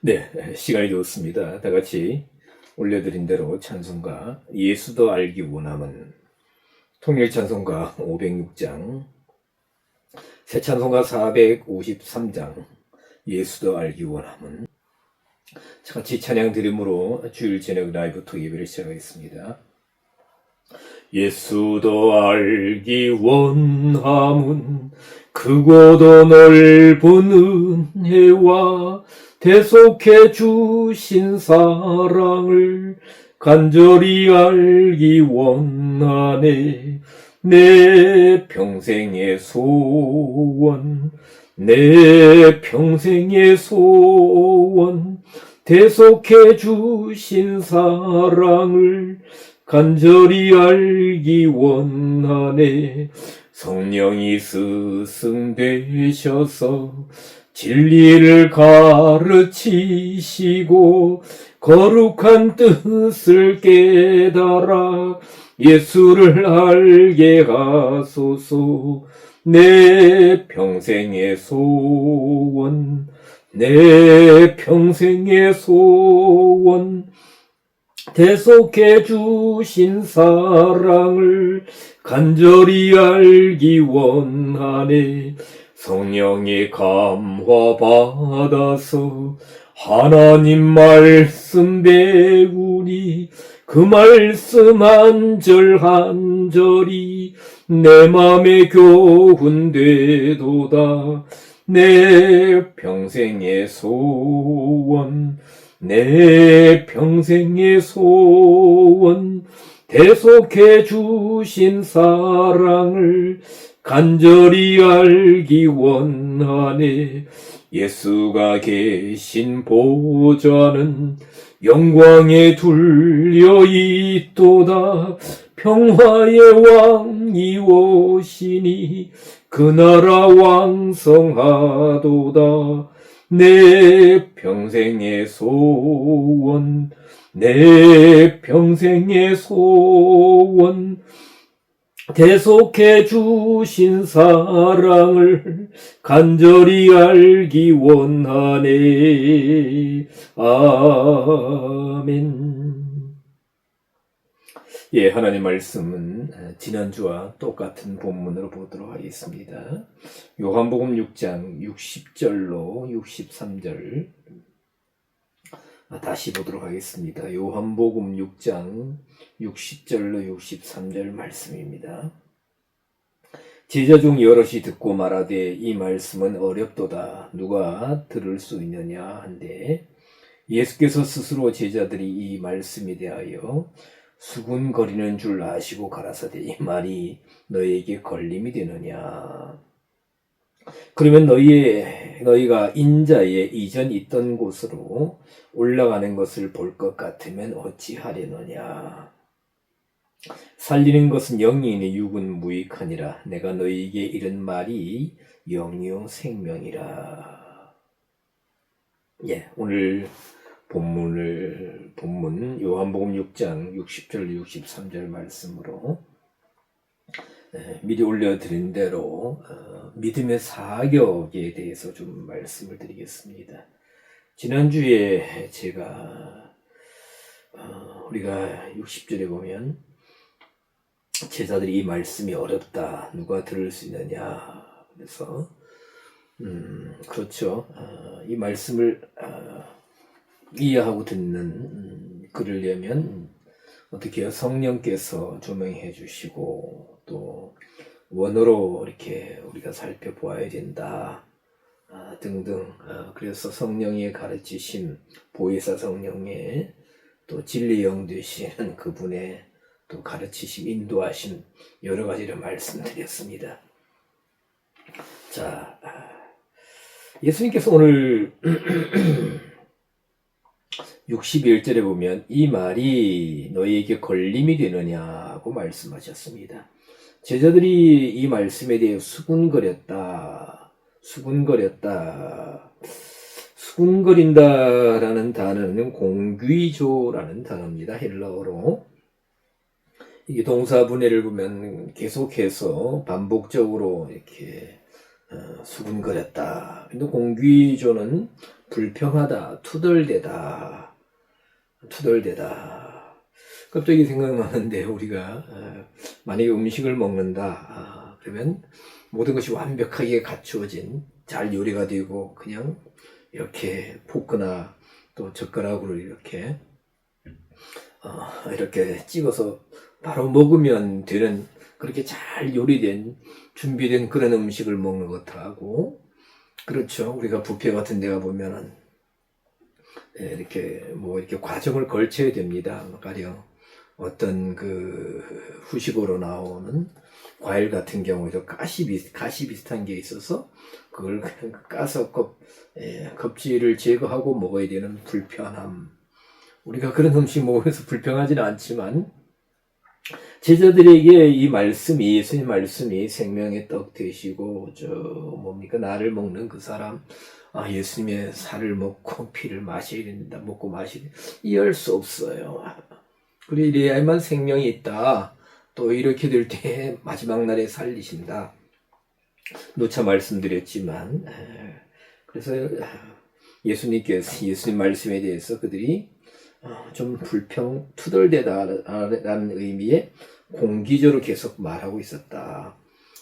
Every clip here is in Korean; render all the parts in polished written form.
네, 시간이 좋습니다. 다 같이 올려드린 대로 찬송가 예수도 알기 원함은 통일 찬송가 506장, 새 찬송가 453장 예수도 알기 원함은 같이 찬양 드림으로 주일 저녁 라이브 톡 예배를 시작하겠습니다. 예수도 알기 원함은 크고도 넓은 은혜와 대속해 주신 사랑을 간절히 알기 원하네. 내 평생의 소원, 내 평생의 소원, 대속해 주신 사랑을 간절히 알기 원하네. 성령이 스승되셔서 진리를 가르치시고 거룩한 뜻을 깨달아 예수를 알게 하소서. 내 평생의 소원, 내 평생의 소원, 대속해 주신 사랑을 간절히 알기 원하네. 성령의 감화 받아서 하나님 말씀 배우니 그 말씀 한 절 한 절이 내 맘에 교훈되도다. 내 평생의 소원, 내 평생의 소원, 대속해 주신 사랑을 간절히 알기 원하네. 예수가 계신 보좌는 영광에 둘려 있도다. 평화의 왕이 오시니 그 나라 왕성하도다. 내 평생의 소원, 내 평생의 소원, 대속해 주신 사랑을 간절히 알기 원하네. 아멘. 예, 하나님 말씀은 지난주와 똑같은 본문으로 보도록 하겠습니다. 요한복음 6장 60절로 63절 다시 보도록 하겠습니다. 요한복음 6장 60절로 63절 말씀입니다. 제자 중 여럿이 듣고 말하되 이 말씀은 어렵도다. 누가 들을 수 있느냐 한데 예수께서 스스로 제자들이 이 말씀에 대하여 수군거리는 줄 아시고 가라사대 이 말이 너희에게 걸림이 되느냐. 그러면 너희가 인자의 이전 있던 곳으로 올라가는 것을 볼 것 같으면 어찌하려느냐. 살리는 것은 영이니 육은 무익하니라. 내가 너희에게 이른 말이 영이요 생명이라. 예, 오늘 본문 요한복음 6장 60절 63절 말씀으로 미리 올려드린 대로 믿음의 사격에 대해서 좀 말씀을 드리겠습니다. 지난주에 제가 우리가 60절에 보면 제자들이 이 말씀이 어렵다. 누가 들을 수 있느냐. 그래서 그렇죠. 이 말씀을 이해하고 그러려면 어떻게 해요? 성령께서 조명해 주시고 또 원어로 이렇게 우리가 살펴보아야 된다. 등등. 그래서 성령의 가르치심, 보혜사 성령의 또 진리 영 되시는 그분의 또 가르치심, 인도하심 여러 가지를 말씀드렸습니다. 자, 예수님께서 오늘 61절에 보면 이 말이 너희에게 걸림이 되느냐고 말씀하셨습니다. 제자들이 이 말씀에 대해 수군거린다라는 단어는 공귀조라는 단어입니다. 헬라어로. 이게 동사분해를 보면 계속해서 반복적으로 이렇게 수군거렸다. 근데 공귀조는 불평하다, 투덜대다. 갑자기 생각나는데 우리가 만약에 음식을 먹는다 그러면 모든 것이 완벽하게 갖추어진 잘 요리가 되고 그냥 이렇게 포크나 또 젓가락으로 이렇게 찍어서 바로 먹으면 되는 그렇게 잘 요리된 준비된 그런 음식을 먹는 것하고 그렇죠. 우리가 뷔페 같은 데가 보면은 이렇게 과정을 걸쳐야 됩니다. 가령 어떤 그 후식으로 나오는 과일 같은 경우에도 가시 비슷한 게 있어서 그걸 그냥 까서 껍질을 제거하고 먹어야 되는 불편함. 우리가 그런 음식 먹으면서 불평하지는 않지만 제자들에게 이 말씀이 예수님 말씀이 생명의 떡 되시고 나를 먹는 그 사람 예수님의 살을 먹고 피를 마셔야 된다. 먹고 마셔야 된다. 이해할 수 없어요. 그래 이래야만 생명이 있다. 또 이렇게 될 때 마지막 날에 살리신다. 누차 말씀드렸지만 그래서 예수님 말씀에 대해서 그들이 좀 투덜대다라는 의미의 공기적으로 계속 말하고 있었다.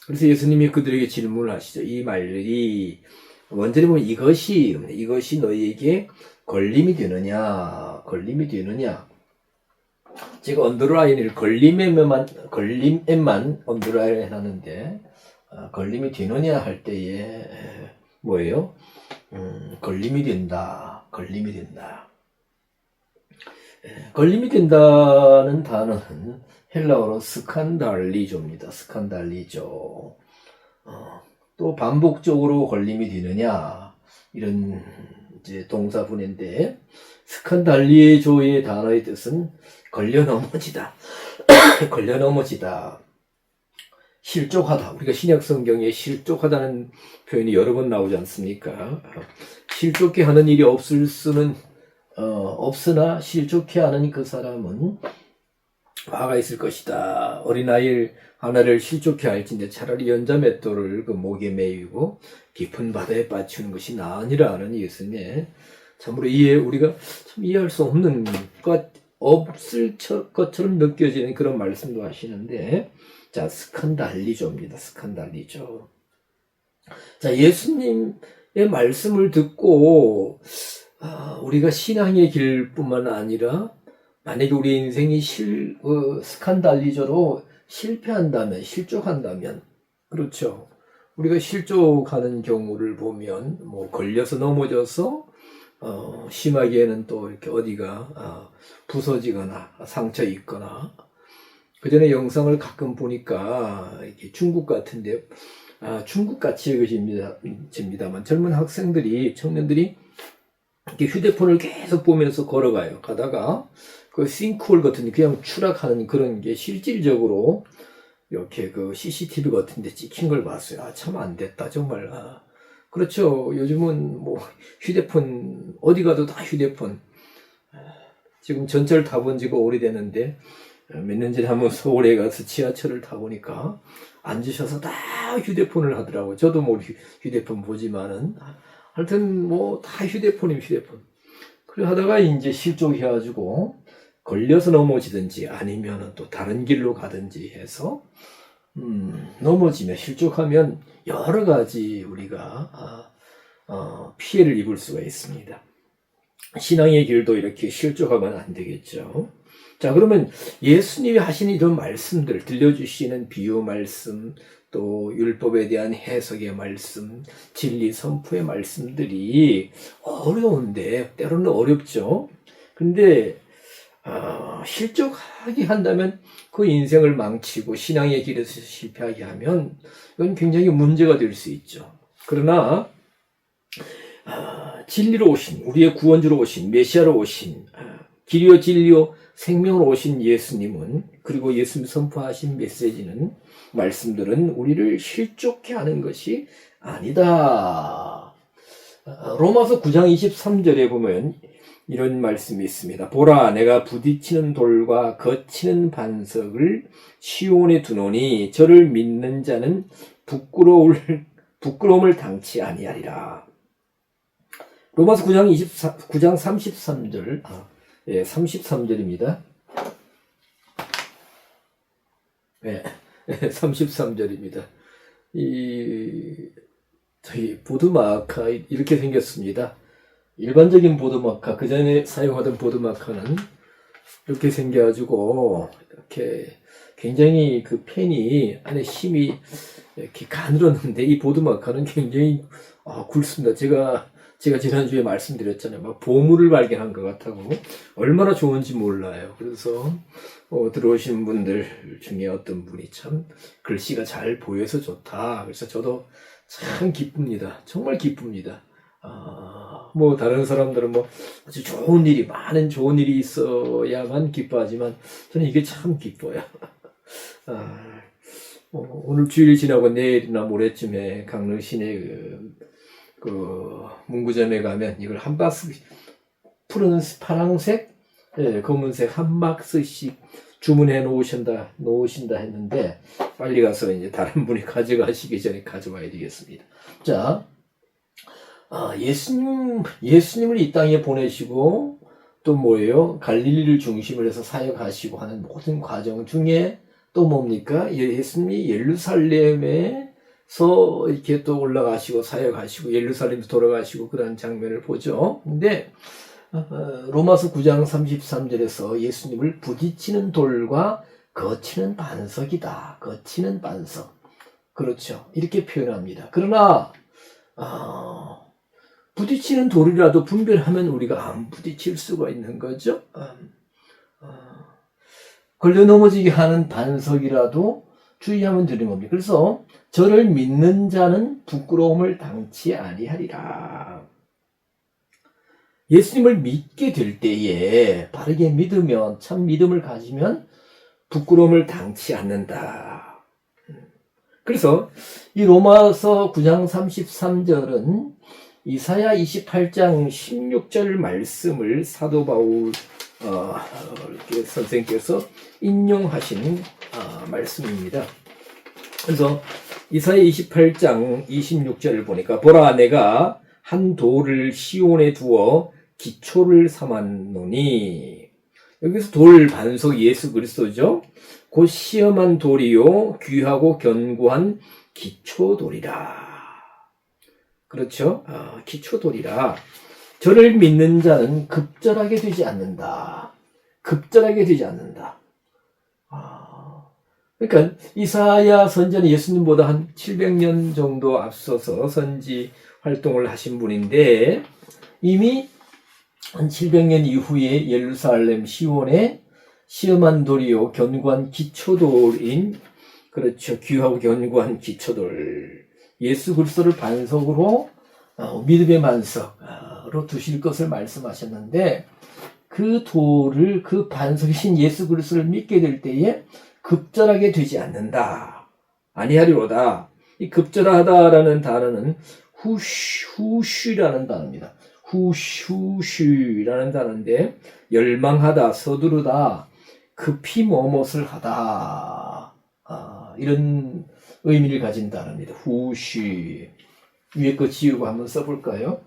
그래서 예수님이 그들에게 질문을 하시죠. 이 말들이 원전에 보면 이것이 너희에게 걸림이 되느냐. 제가 언더라인을 걸림에만 언더라인을 해놨는데 걸림이 되느냐 할 때에 뭐예요? 걸림이 된다. 걸림이 된다는 단어는 헬라어로 스칸달리조입니다. 또 반복적으로 걸림이 되느냐 이런 이제 동사분인데 스칸달리조의 단어의 뜻은 걸려 넘어지다. 실족하다. 우리가 신약 성경에 실족하다는 표현이 여러 번 나오지 않습니까? 실족해 하는 일이 없으나 실족해 하는 그 사람은 화가 있을 것이다. 어린아이 하나를 실족해 할진데 차라리 연자맷돌을 그 목에 매이고 깊은 바다에 빠치는 것이 나으니라 하는 예수님의 참으로 우리가 참 이해할 수 없는 없을 것처럼 느껴지는 그런 말씀도 하시는데 자, 스칸달리조입니다. 자, 예수님의 말씀을 듣고 우리가 신앙의 길뿐만 아니라 만약에 우리 인생이 스칸달리저로 실족한다면 그렇죠. 우리가 실족하는 경우를 보면 걸려서 넘어져서 심하게는 또 이렇게 어디가 부서지거나 상처 있거나 그 전에 영상을 가끔 보니까 이렇게 중국 같은데 중국같이 여겨집니다만 젊은 청년들이 이렇게 휴대폰을 계속 보면서 걸어가요. 가다가 그 싱크홀 같은 그냥 추락하는 그런 게 실질적으로 이렇게 그 CCTV 같은 데 찍힌 걸 봤어요. 참 안 됐다 정말. 그렇죠. 요즘은 휴대폰 어디 가도 다 휴대폰. 지금 전철 타본 지가 오래됐는데 몇 년 전에 한번 서울에 가서 지하철을 타보니까 앉으셔서 다 휴대폰을 하더라고요. 저도 휴대폰 보지만은 하여튼 다 휴대폰. 그래 하다가 이제 실족해가지고 걸려서 넘어지든지 아니면 또 다른 길로 가든지 해서 넘어지면 실족하면 여러 가지 우리가 피해를 입을 수가 있습니다. 신앙의 길도 이렇게 실족하면 안 되겠죠. 자, 그러면 예수님이 하신 이런 말씀들, 들려주시는 비유 말씀, 또 율법에 대한 해석의 말씀, 진리 선포의 말씀들이 어려운데 때로는 어렵죠. 근데 실족하게 한다면 그 인생을 망치고 신앙의 길에서 실패하게 하면 이건 굉장히 문제가 될 수 있죠. 그러나 진리로 오신, 우리의 구원주로 오신, 메시아로 오신, 길이요 진리요 생명으로 오신 예수님은, 그리고 예수님 선포하신 말씀들은 우리를 실족해 하는 것이 아니다. 로마서 9장 23절에 보면 이런 말씀이 있습니다. 보라, 내가 부딪히는 돌과 거치는 반석을 시온에 두노니 저를 믿는 자는 부끄러움을 당치 아니하리라. 로마서 9장 33절, 예, 33절입니다. 예, 33절입니다. 저희 보드마카 이렇게 생겼습니다. 일반적인 보드마카, 그 전에 사용하던 보드마카는 이렇게 생겨가지고, 이렇게 굉장히 그 펜이 안에 힘이 이렇게 가늘었는데, 이 보드마카는 굉장히 굵습니다. 제가 지난주에 말씀드렸잖아요. 막 보물을 발견한 것 같다고. 얼마나 좋은지 몰라요. 그래서 들어오신 분들 중에 어떤 분이 참 글씨가 잘 보여서 좋다. 그래서 저도 참 기쁩니다. 정말 기쁩니다. 뭐 다른 사람들은 뭐 아주 많은 좋은 일이 있어야만 기뻐하지만 저는 이게 참 기뻐요. 오늘 주일 지나고 내일이나 모레쯤에 강릉 시내 그 문구점에 가면 이걸 한 박스 푸른 파랑색, 예, 검은색 한 박스씩 주문해 놓으신다 했는데 빨리 가서 이제 다른 분이 가져가시기 전에 가져와야 되겠습니다. 자, 예수님을 이 땅에 보내시고 또 뭐예요? 갈릴리를 중심으로 해서 사역하시고 하는 모든 과정 중에 또 뭡니까? 예수님이 예루살렘에서 이렇게 또 올라가시고 사역하시고 예루살렘도 돌아가시고 그런 장면을 보죠. 근데 로마서 9장 33절에서 예수님을 부딪히는 돌과 거치는 반석이다. 거치는 반석. 그렇죠. 이렇게 표현합니다. 그러나 부딪히는 돌이라도 분별하면 우리가 안 부딪힐 수가 있는 거죠. 걸려 넘어지게 하는 반석이라도 주의하면 되는 겁니다. 그래서 저를 믿는 자는 부끄러움을 당치 아니하리라. 예수님을 믿게 될 때에 바르게 믿으면, 참 믿음을 가지면 부끄러움을 당치 않는다. 그래서 이 로마서 9장 33절은 이사야 28장 16절 말씀을 사도 바울 이렇게 선생님께서 인용하신 말씀입니다. 그래서 이사야 28장 26절을 보니까 보라 내가 한 돌을 시온에 두어 기초를 삼았노니, 여기서 돌 반석 예수 그리스도죠. 곧 시험한 돌이요 귀하고 견고한 기초돌이라. 그렇죠? 기초돌이라. 저를 믿는 자는 급절하게 되지 않는다. 급절하게 되지 않는다. 그러니까 이사야 선지자는 예수님보다 한 700년 정도 앞서서 선지 활동을 하신 분인데 이미 한 700년 이후에 예루살렘 시온에 시험한 돌이요 견고한 기초돌인, 그렇죠, 귀하고 견고한 기초돌 예수 그리스도를 반석으로 믿음의 반석으로 두실 것을 말씀하셨는데, 그 돌을, 그 반석이신 예수 그리스도를 믿게 될 때에 급절하게 되지 않는다. 아니하리로다. 이 급절하다라는 단어는 후쉬라는 단어입니다. 후쉬라는 단어인데, 열망하다, 서두르다, 급히 뭐뭇을 하다, 이런 의미를 가진 단어입니다. 후쉬. 위에 거 지우고 한번 써볼까요?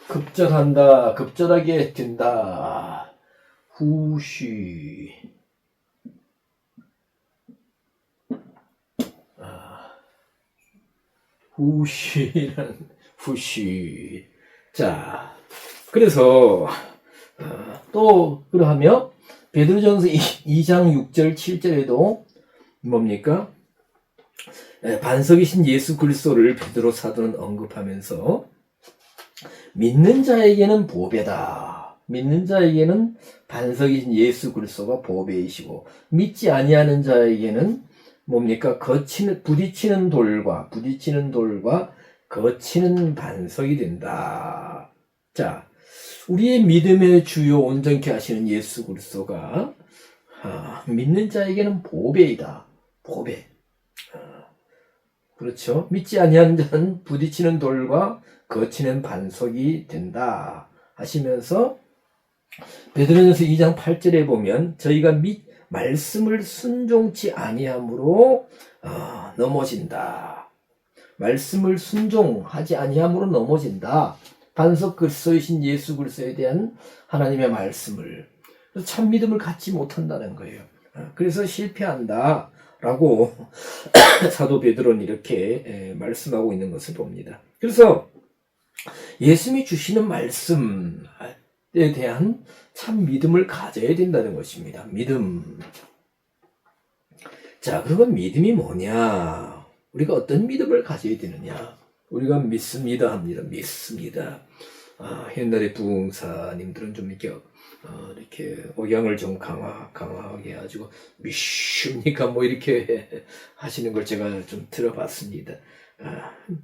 급절한다, 급절하게 된다. 후쉬. 후쉬. 자, 그래서 또 그러하며 베드로전서 2장 6절 7절에도 뭡니까? 반석이신 예수 그리스도를 베드로 사도는 언급하면서 믿는 자에게는 보배다. 믿는 자에게는 반석이신 예수 그리스도가 보배이시고, 믿지 아니하는 자에게는 뭡니까? 부딪히는 돌과 거치는 반석이 된다. 자, 우리의 믿음의 주요 온전케 하시는 예수 그리스도가 믿는 자에게는 보배이다. 보배. 그렇죠. 믿지 아니하는 자는 부딪히는 돌과 거치는 반석이 된다 하시면서 베드로전서 2장 8절에 보면 저희가 말씀을 순종치 아니함으로 넘어진다. 말씀을 순종하지 아니함으로 넘어진다. 반석 그리스도이신 예수 그리스도에 대한 하나님의 말씀을 참 믿음을 갖지 못한다는 거예요. 그래서 실패한다 라고 사도 베드로는 이렇게 말씀하고 있는 것을 봅니다. 그래서 예수님이 주시는 말씀에 대한 참 믿음을 가져야 된다는 것입니다. 믿음. 자, 그러면 믿음이 뭐냐? 우리가 어떤 믿음을 가져야 되느냐? 우리가 믿습니다 합니다. 믿습니다. 옛날에 부흥사님들은 좀 이렇게 억양을 좀 강하게 해가지고 믿습니까? 뭐 이렇게 하시는 걸 제가 좀 들어봤습니다.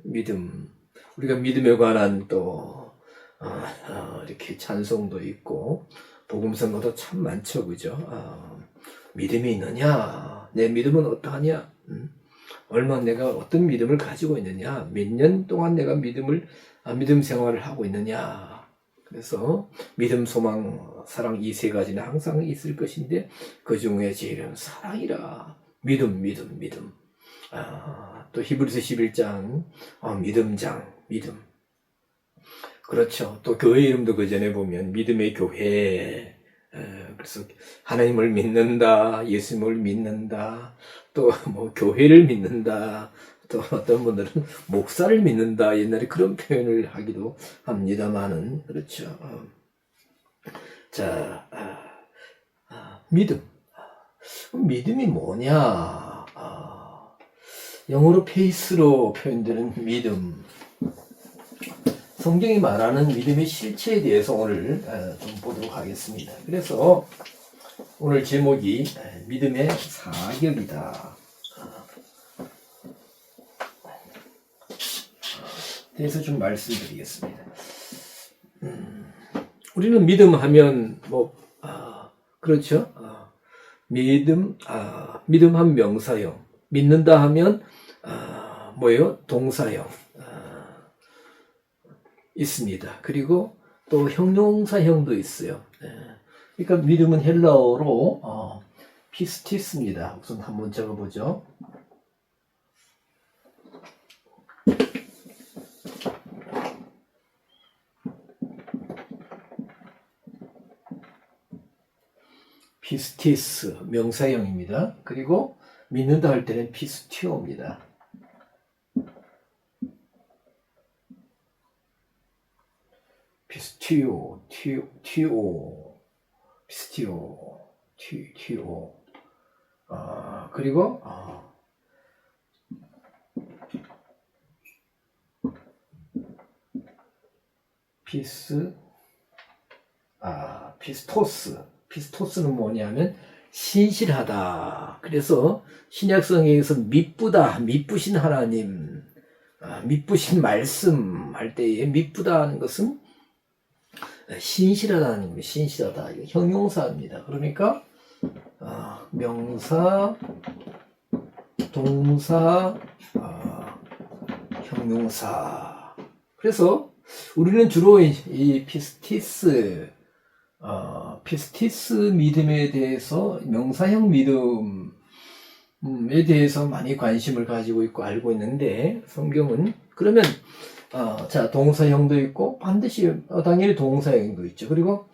믿음. 우리가 믿음에 관한 또 이렇게 찬송도 있고 복음성가도 참 많죠, 그죠? 믿음이 있느냐? 내 믿음은 어떠하냐? 얼마 내가 어떤 믿음을 가지고 있느냐? 몇 년 동안 내가 믿음 생활을 하고 있느냐? 그래서 믿음, 소망, 사랑 이 세 가지는 항상 있을 것인데 그 중에 제일은 사랑이라. 믿음. 또 히브리서 11장 믿음장, 믿음. 그렇죠. 또 교회 이름도 그 전에 보면 믿음의 교회. 그래서 하나님을 믿는다, 예수님을 믿는다, 또 뭐 교회를 믿는다, 또 어떤 분들은 목사를 믿는다. 옛날에 그런 표현을 하기도 합니다만은 그렇죠. 자, 믿음. 믿음이 뭐냐? 영어로 페이스로 표현되는 믿음. 성경이 말하는 믿음의 실체에 대해서 오늘 좀 보도록 하겠습니다. 그래서 오늘 제목이 믿음의 사격이다. 대해서 좀 말씀드리겠습니다. 우리는 믿음하면 그렇죠? 믿음한 명사형, 믿는다 하면 뭐예요? 동사형 있습니다. 그리고 또 형용사형도 있어요. 그러니까 믿음은 헬라어로 피스티스입니다. 우선 한번 적어보죠. 피스티스 명사형입니다. 그리고 믿는다 할 때는 피스티오입니다. 피스티오. 그리고 피스토스는 뭐냐면 신실하다. 그래서 신약성경에서 미쁘신 하나님, 미쁘신 말씀 할 때에 미쁘다는 것은 신실하다는 겁니다. 신실하다. 이거 형용사입니다. 그러니까 명사, 동사, 형용사. 그래서 우리는 주로 이 피스티스 믿음에 대해서 명사형 믿음에 대해서 많이 관심을 가지고 있고 알고 있는데 성경은 그러면 자, 동사형도 있고 반드시 당연히 동사형도 있죠. 그리고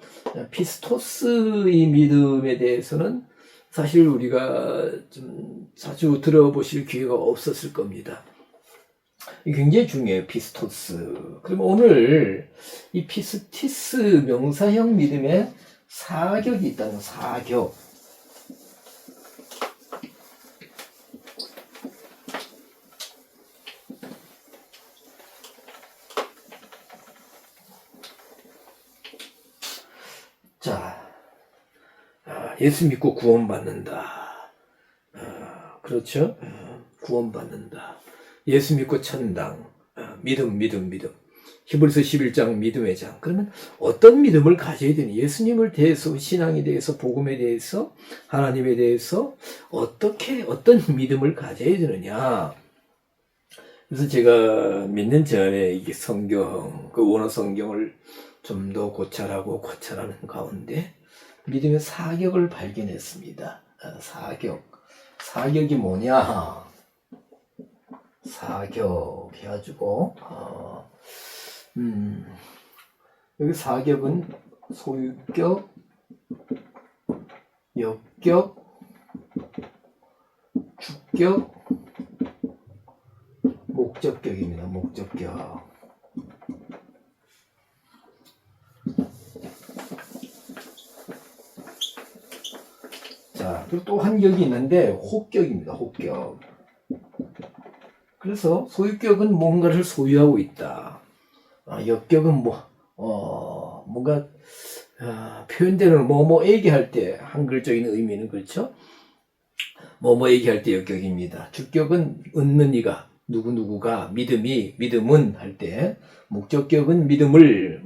피스토스의 믿음에 대해서는 사실 우리가 좀 자주 들어보실 기회가 없었을 겁니다. 굉장히 중요해요, 피스토스. 그럼 오늘 이 피스티스 명사형 믿음에 사격이 있다는 사격. 자, 예수 믿고 구원받는다. 그렇죠? 구원받는다. 예수 믿고 천당. 믿음. 히브리서 11장 믿음의 장. 그러면 어떤 믿음을 가져야 되니? 예수님을 대해서, 신앙에 대해서, 복음에 대해서, 하나님에 대해서 어떤 믿음을 가져야 되느냐? 그래서 제가 몇 년 전에 이게 성경, 그 원어 성경을 좀 더 고찰하고 고찰하는 가운데 믿음의 사격을 발견했습니다. 사격이 뭐냐? 사격 해가지고 여기 사격은 소유격, 역격, 주격, 목적격입니다. 목적격. 자, 그리고 또 한 격이 있는데 혹격입니다. 혹격. 그래서 소유격은 뭔가를 소유하고 있다. 역격은 뭔가 표현되는 뭐뭐 얘기할 때 한글적인 의미는 그렇죠. 뭐뭐 얘기할 때 역격입니다. 주격은 얻는 이가 누구누구가 믿음은 할 때, 목적격은 믿음을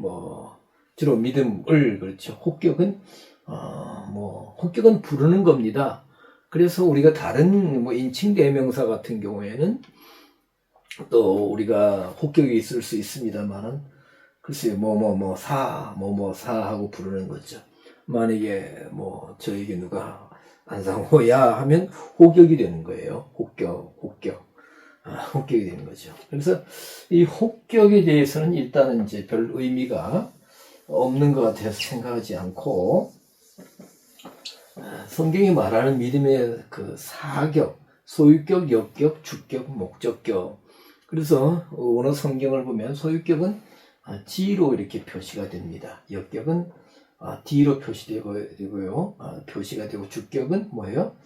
주로 믿음을 그렇죠. 혹격은 혹격은 부르는 겁니다. 그래서 우리가 다른 인칭 대명사 같은 경우에는 또 우리가 혹격이 있을 수 있습니다만은 글쎄요 사 하고 부르는 거죠. 만약에 저에게 누가 안상호야 하면 호격이 되는 거예요. 혹격이 되는 거죠. 그래서 이 혹격에 대해서는 일단은 이제 별 의미가 없는 것 같아서 생각하지 않고, 성경이 말하는 믿음의 그 사격, 소유격, 역격, 주격, 목적격. 그래서 원어 성경을 보면 소유격은 G로 이렇게 표시가 됩니다. 역격은 D로 표시되고요. 표시가 되고, 주격은 뭐예요?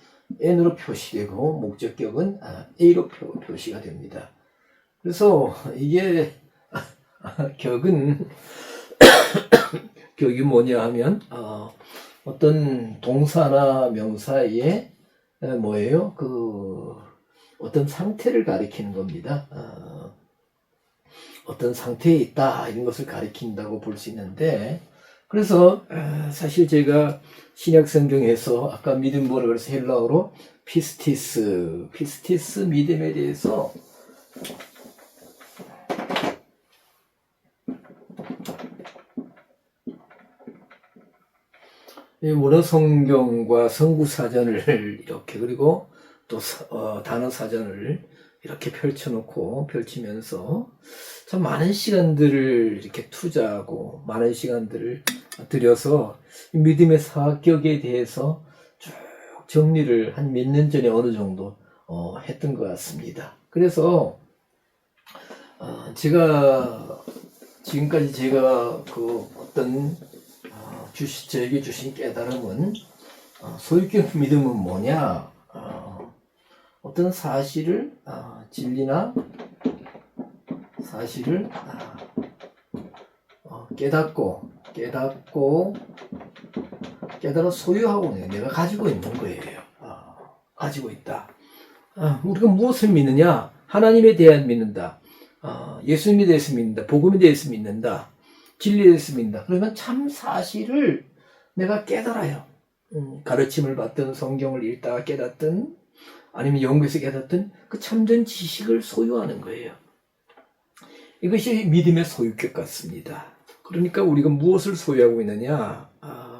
N으로 표시되고, 목적격은 A로 표시가 됩니다. 그래서 이게 격이 뭐냐 하면 어떤 동사나 명사에 뭐예요? 어떤 상태를 가리키는 겁니다. 어떤 상태에 있다 이런 것을 가리킨다고 볼 수 있는데, 그래서 사실 제가 신약 성경에서 아까 믿음 뭐라 그래서 헬라어로 피스티스 믿음에 대해서 원어 성경과 성구 사전을 이렇게, 그리고 또 단어 사전을 이렇게 펼치면서 참 많은 시간들을 이렇게 투자하고 많은 시간들을 들여서 믿음의 사격에 대해서 쭉 정리를 한 몇 년 전에 어느 정도 했던 것 같습니다. 그래서 지금까지 제가 어떤 저에게 주신 깨달음은, 소유격 믿음은 뭐냐? 어떤 사실을 진리나 사실을 깨달아 소유하고 내가 가지고 있는 거예요. 가지고 있다. 우리가 무엇을 믿느냐? 하나님에 대해 믿는다. 예수님에 대해서 믿는다. 복음에 대해서 믿는다. 진리에 대해서 믿는다. 그러면 참 사실을 내가 깨달아요. 가르침을 받든 성경을 읽다가 깨닫든 아니면 연구에서 깨닫든 그 참된 지식을 소유하는 거예요. 이것이 믿음의 소유격 같습니다. 그러니까 우리가 무엇을 소유하고 있느냐?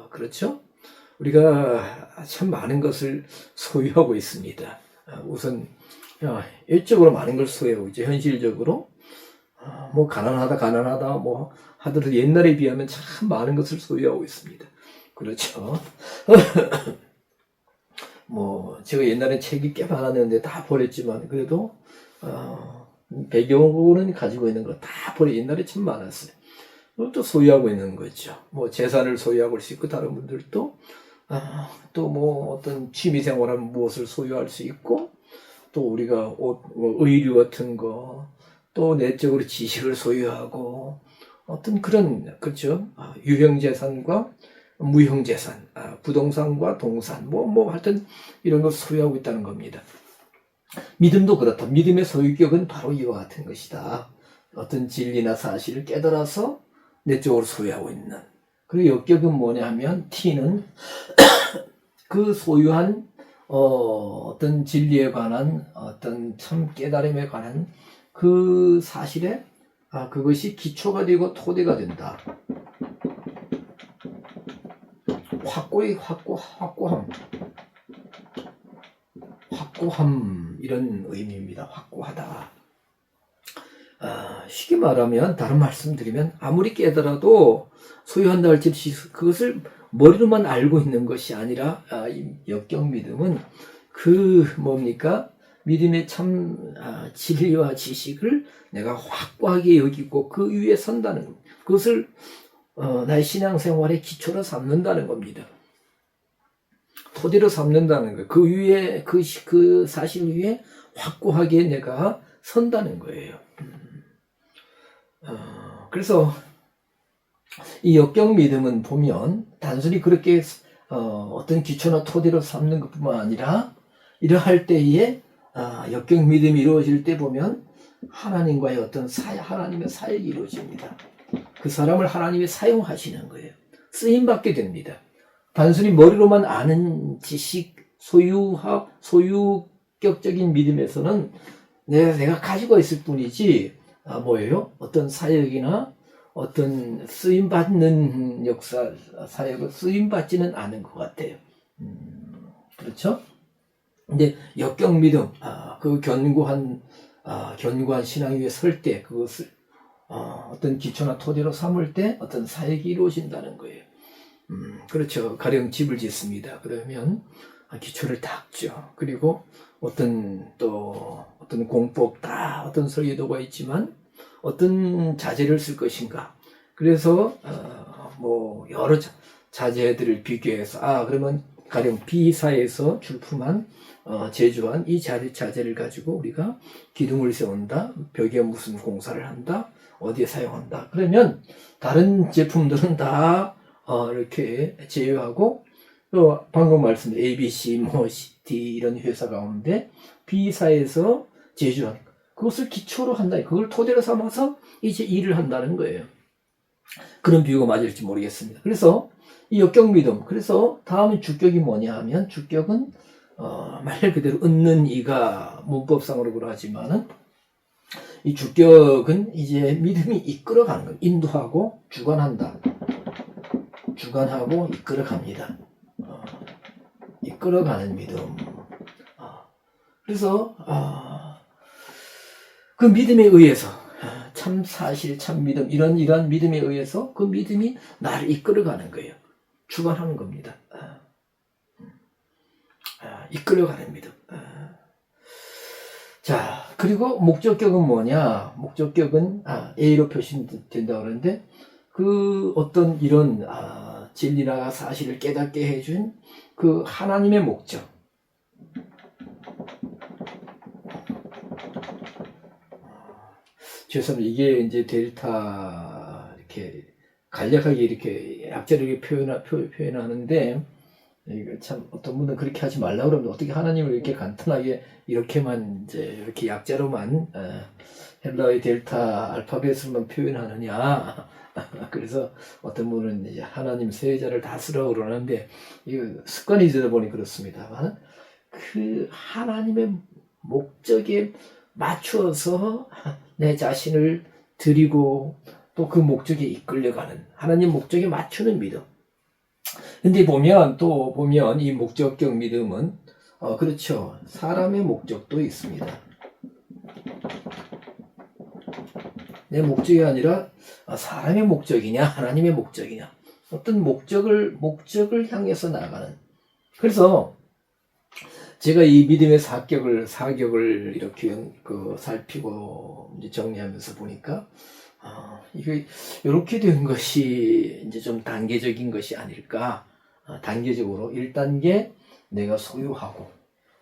그렇죠? 우리가 참 많은 것을 소유하고 있습니다. 우선 일적으로 많은 걸 소유하고 있죠. 현실적으로 가난하다 하더라도 옛날에 비하면 참 많은 것을 소유하고 있습니다. 그렇죠? 제가 옛날에 책이 꽤 많았는데 다 버렸지만, 그래도 100여 권은 가지고 있는 거 다 옛날에 참 많았어요. 또 소유하고 있는 거죠. 재산을 소유하고 수 있고, 다른 분들도 또 어떤 취미생활하면 무엇을 소유할 수 있고, 또 우리가 의류 같은 거, 또 내적으로 지식을 소유하고, 어떤 그런, 그렇죠? 유형재산과 무형재산, 부동산과 동산, 하여튼 이런 걸 소유하고 있다는 겁니다. 믿음도 그렇다. 믿음의 소유격은 바로 이와 같은 것이다. 어떤 진리나 사실을 깨달아서 내적으로 소유하고 있는. 그리고 역격은 뭐냐 하면, T는 그 소유한 어떤 진리에 관한 어떤 참 깨달음에 관한 그 사실에 그것이 기초가 되고 토대가 된다. 확고함 이런 의미입니다. 확고하다. 쉽게 말하면 다른 말씀드리면 아무리 깨달아도 소유한다 할지라도 그것을 머리로만 알고 있는 것이 아니라 이 역경 믿음은 뭡니까? 믿음의 참 진리와 지식을 내가 확고하게 여기고 그 위에 선다는 것. 그것을 나의 신앙생활의 기초로 삼는다는 겁니다. 토대로 삼는다는 거예요. 그 위에 그 사실 위에 확고하게 내가 선다는 거예요. 그래서 이 역경 믿음은 보면 단순히 그렇게 어떤 기초나 토대로 삼는 것뿐만 아니라 이러할 때에 역경 믿음이 이루어질 때 보면 하나님과의 어떤 하나님의 사역이 이루어집니다. 그 사람을 하나님이 사용하시는 거예요. 쓰임받게 됩니다. 단순히 머리로만 아는 지식, 소유격적인 믿음에서는 내가 가지고 있을 뿐이지, 뭐예요? 어떤 사역이나 어떤 쓰임받는 역사, 사역을 쓰임받지는 않은 것 같아요. 그렇죠? 근데 역경 믿음, 그 견고한 신앙 위에 설 때, 그것을 어떤 기초나 토대로 삼을 때 어떤 사역이 이루어진다는 거예요. 그렇죠. 가령 집을 짓습니다. 그러면 기초를 닦죠. 그리고 어떤 공법 어떤 설계도가 있지만 어떤 자재를 쓸 것인가. 그래서 여러 자재들을 비교해서 그러면 가령 B사에서 출품한 제조한 이 자재를 가지고 우리가 기둥을 세운다. 벽에 무슨 공사를 한다. 어디에 사용한다. 그러면 다른 제품들은 다 이렇게 제외하고 또 방금 말씀드린 ABC, D 이런 회사 가운데 B사에서 제조한 그것을 기초로 한다. 그걸 토대로 삼아서 이제 일을 한다는 거예요. 그런 비유가 맞을지 모르겠습니다. 그래서 이 역경 믿음. 그래서 다음은 주격이 뭐냐 하면 주격은 말 그대로 얻는 이가 문법상으로 그러하지만은 이 주격은 이제 믿음이 이끌어가는 거예요. 인도하고 주관한다. 주관하고 이끌어갑니다. 이끌어가는 믿음. 그래서 그 믿음에 의해서 참 사실, 참 믿음 이러한 믿음에 의해서 그 믿음이 나를 이끌어가는 거예요. 주관하는 겁니다. 이끌어가는 믿음. 자, 그리고 목적격은 뭐냐? 목적격은 A로 표시된다고 그러는데 그 어떤 이런 진리나 사실을 깨닫게 해준 그 하나님의 목적. 죄송합니다. 이게 이제 델타 이렇게 간략하게 이렇게 약자를 표현하는데 이거 참 어떤 분은 그렇게 하지 말라고 그러면 어떻게 하나님을 이렇게 간단하게 이렇게만 이제 이렇게 약자로만 헬라의 델타 알파벳으로만 표현하느냐. 그래서 어떤 분은 이제 하나님 세자를 다 쓰라고 그러는데 이거 습관이 되다 보니 그렇습니다만 그 하나님의 목적에 맞추어서 내 자신을 드리고 또 그 목적에 이끌려가는 하나님 목적에 맞추는 믿음. 근데 보면 이 목적격 믿음은 그렇죠. 사람의 목적도 있습니다. 내 목적이 아니라 사람의 목적이냐 하나님의 목적이냐 어떤 목적을 향해서 나가는. 그래서 제가 이 믿음의 사격을 이렇게 살피고 이제 정리하면서 보니까 이게 이렇게 된 것이 이제 좀 단계적인 것이 아닐까. 단계적으로 1단계 내가 소유하고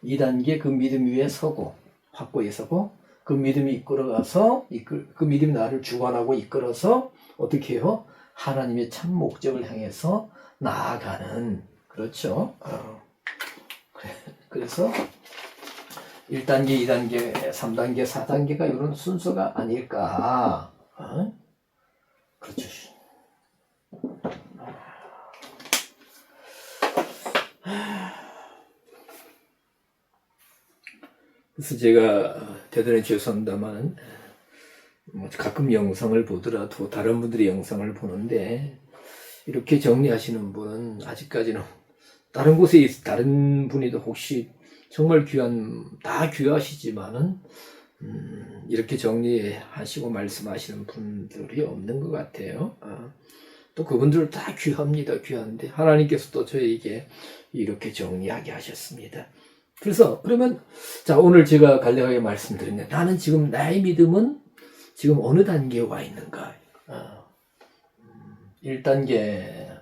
2단계 그 믿음 위에 서고 확고히 서고 그 믿음이 이끌어가서 그 믿음이 나를 주관하고 이끌어서 어떻게 해요? 하나님의 참 목적을 향해서 나아가는. 그렇죠. 그래서 1단계, 2단계, 3단계, 4단계가 이런 순서가 아닐까. 그렇죠. 그래서 제가 대단히 죄송합니다만 뭐 가끔 영상을 보더라도 다른 분들의 영상을 보는데 이렇게 정리하시는 분은 아직까지는 다른 곳에 다른 분이도 혹시 정말 다 귀하시지만은 이렇게 정리하시고 말씀하시는 분들이 없는 것 같아요. 또 그분들 다 귀합니다. 귀한데 하나님께서 또 저에게 이렇게 정리하게 하셨습니다. 그래서 그러면 자, 오늘 제가 간략하게 말씀드렸는데 나는 지금 나의 믿음은 지금 어느 단계에 와 있는가? 1단계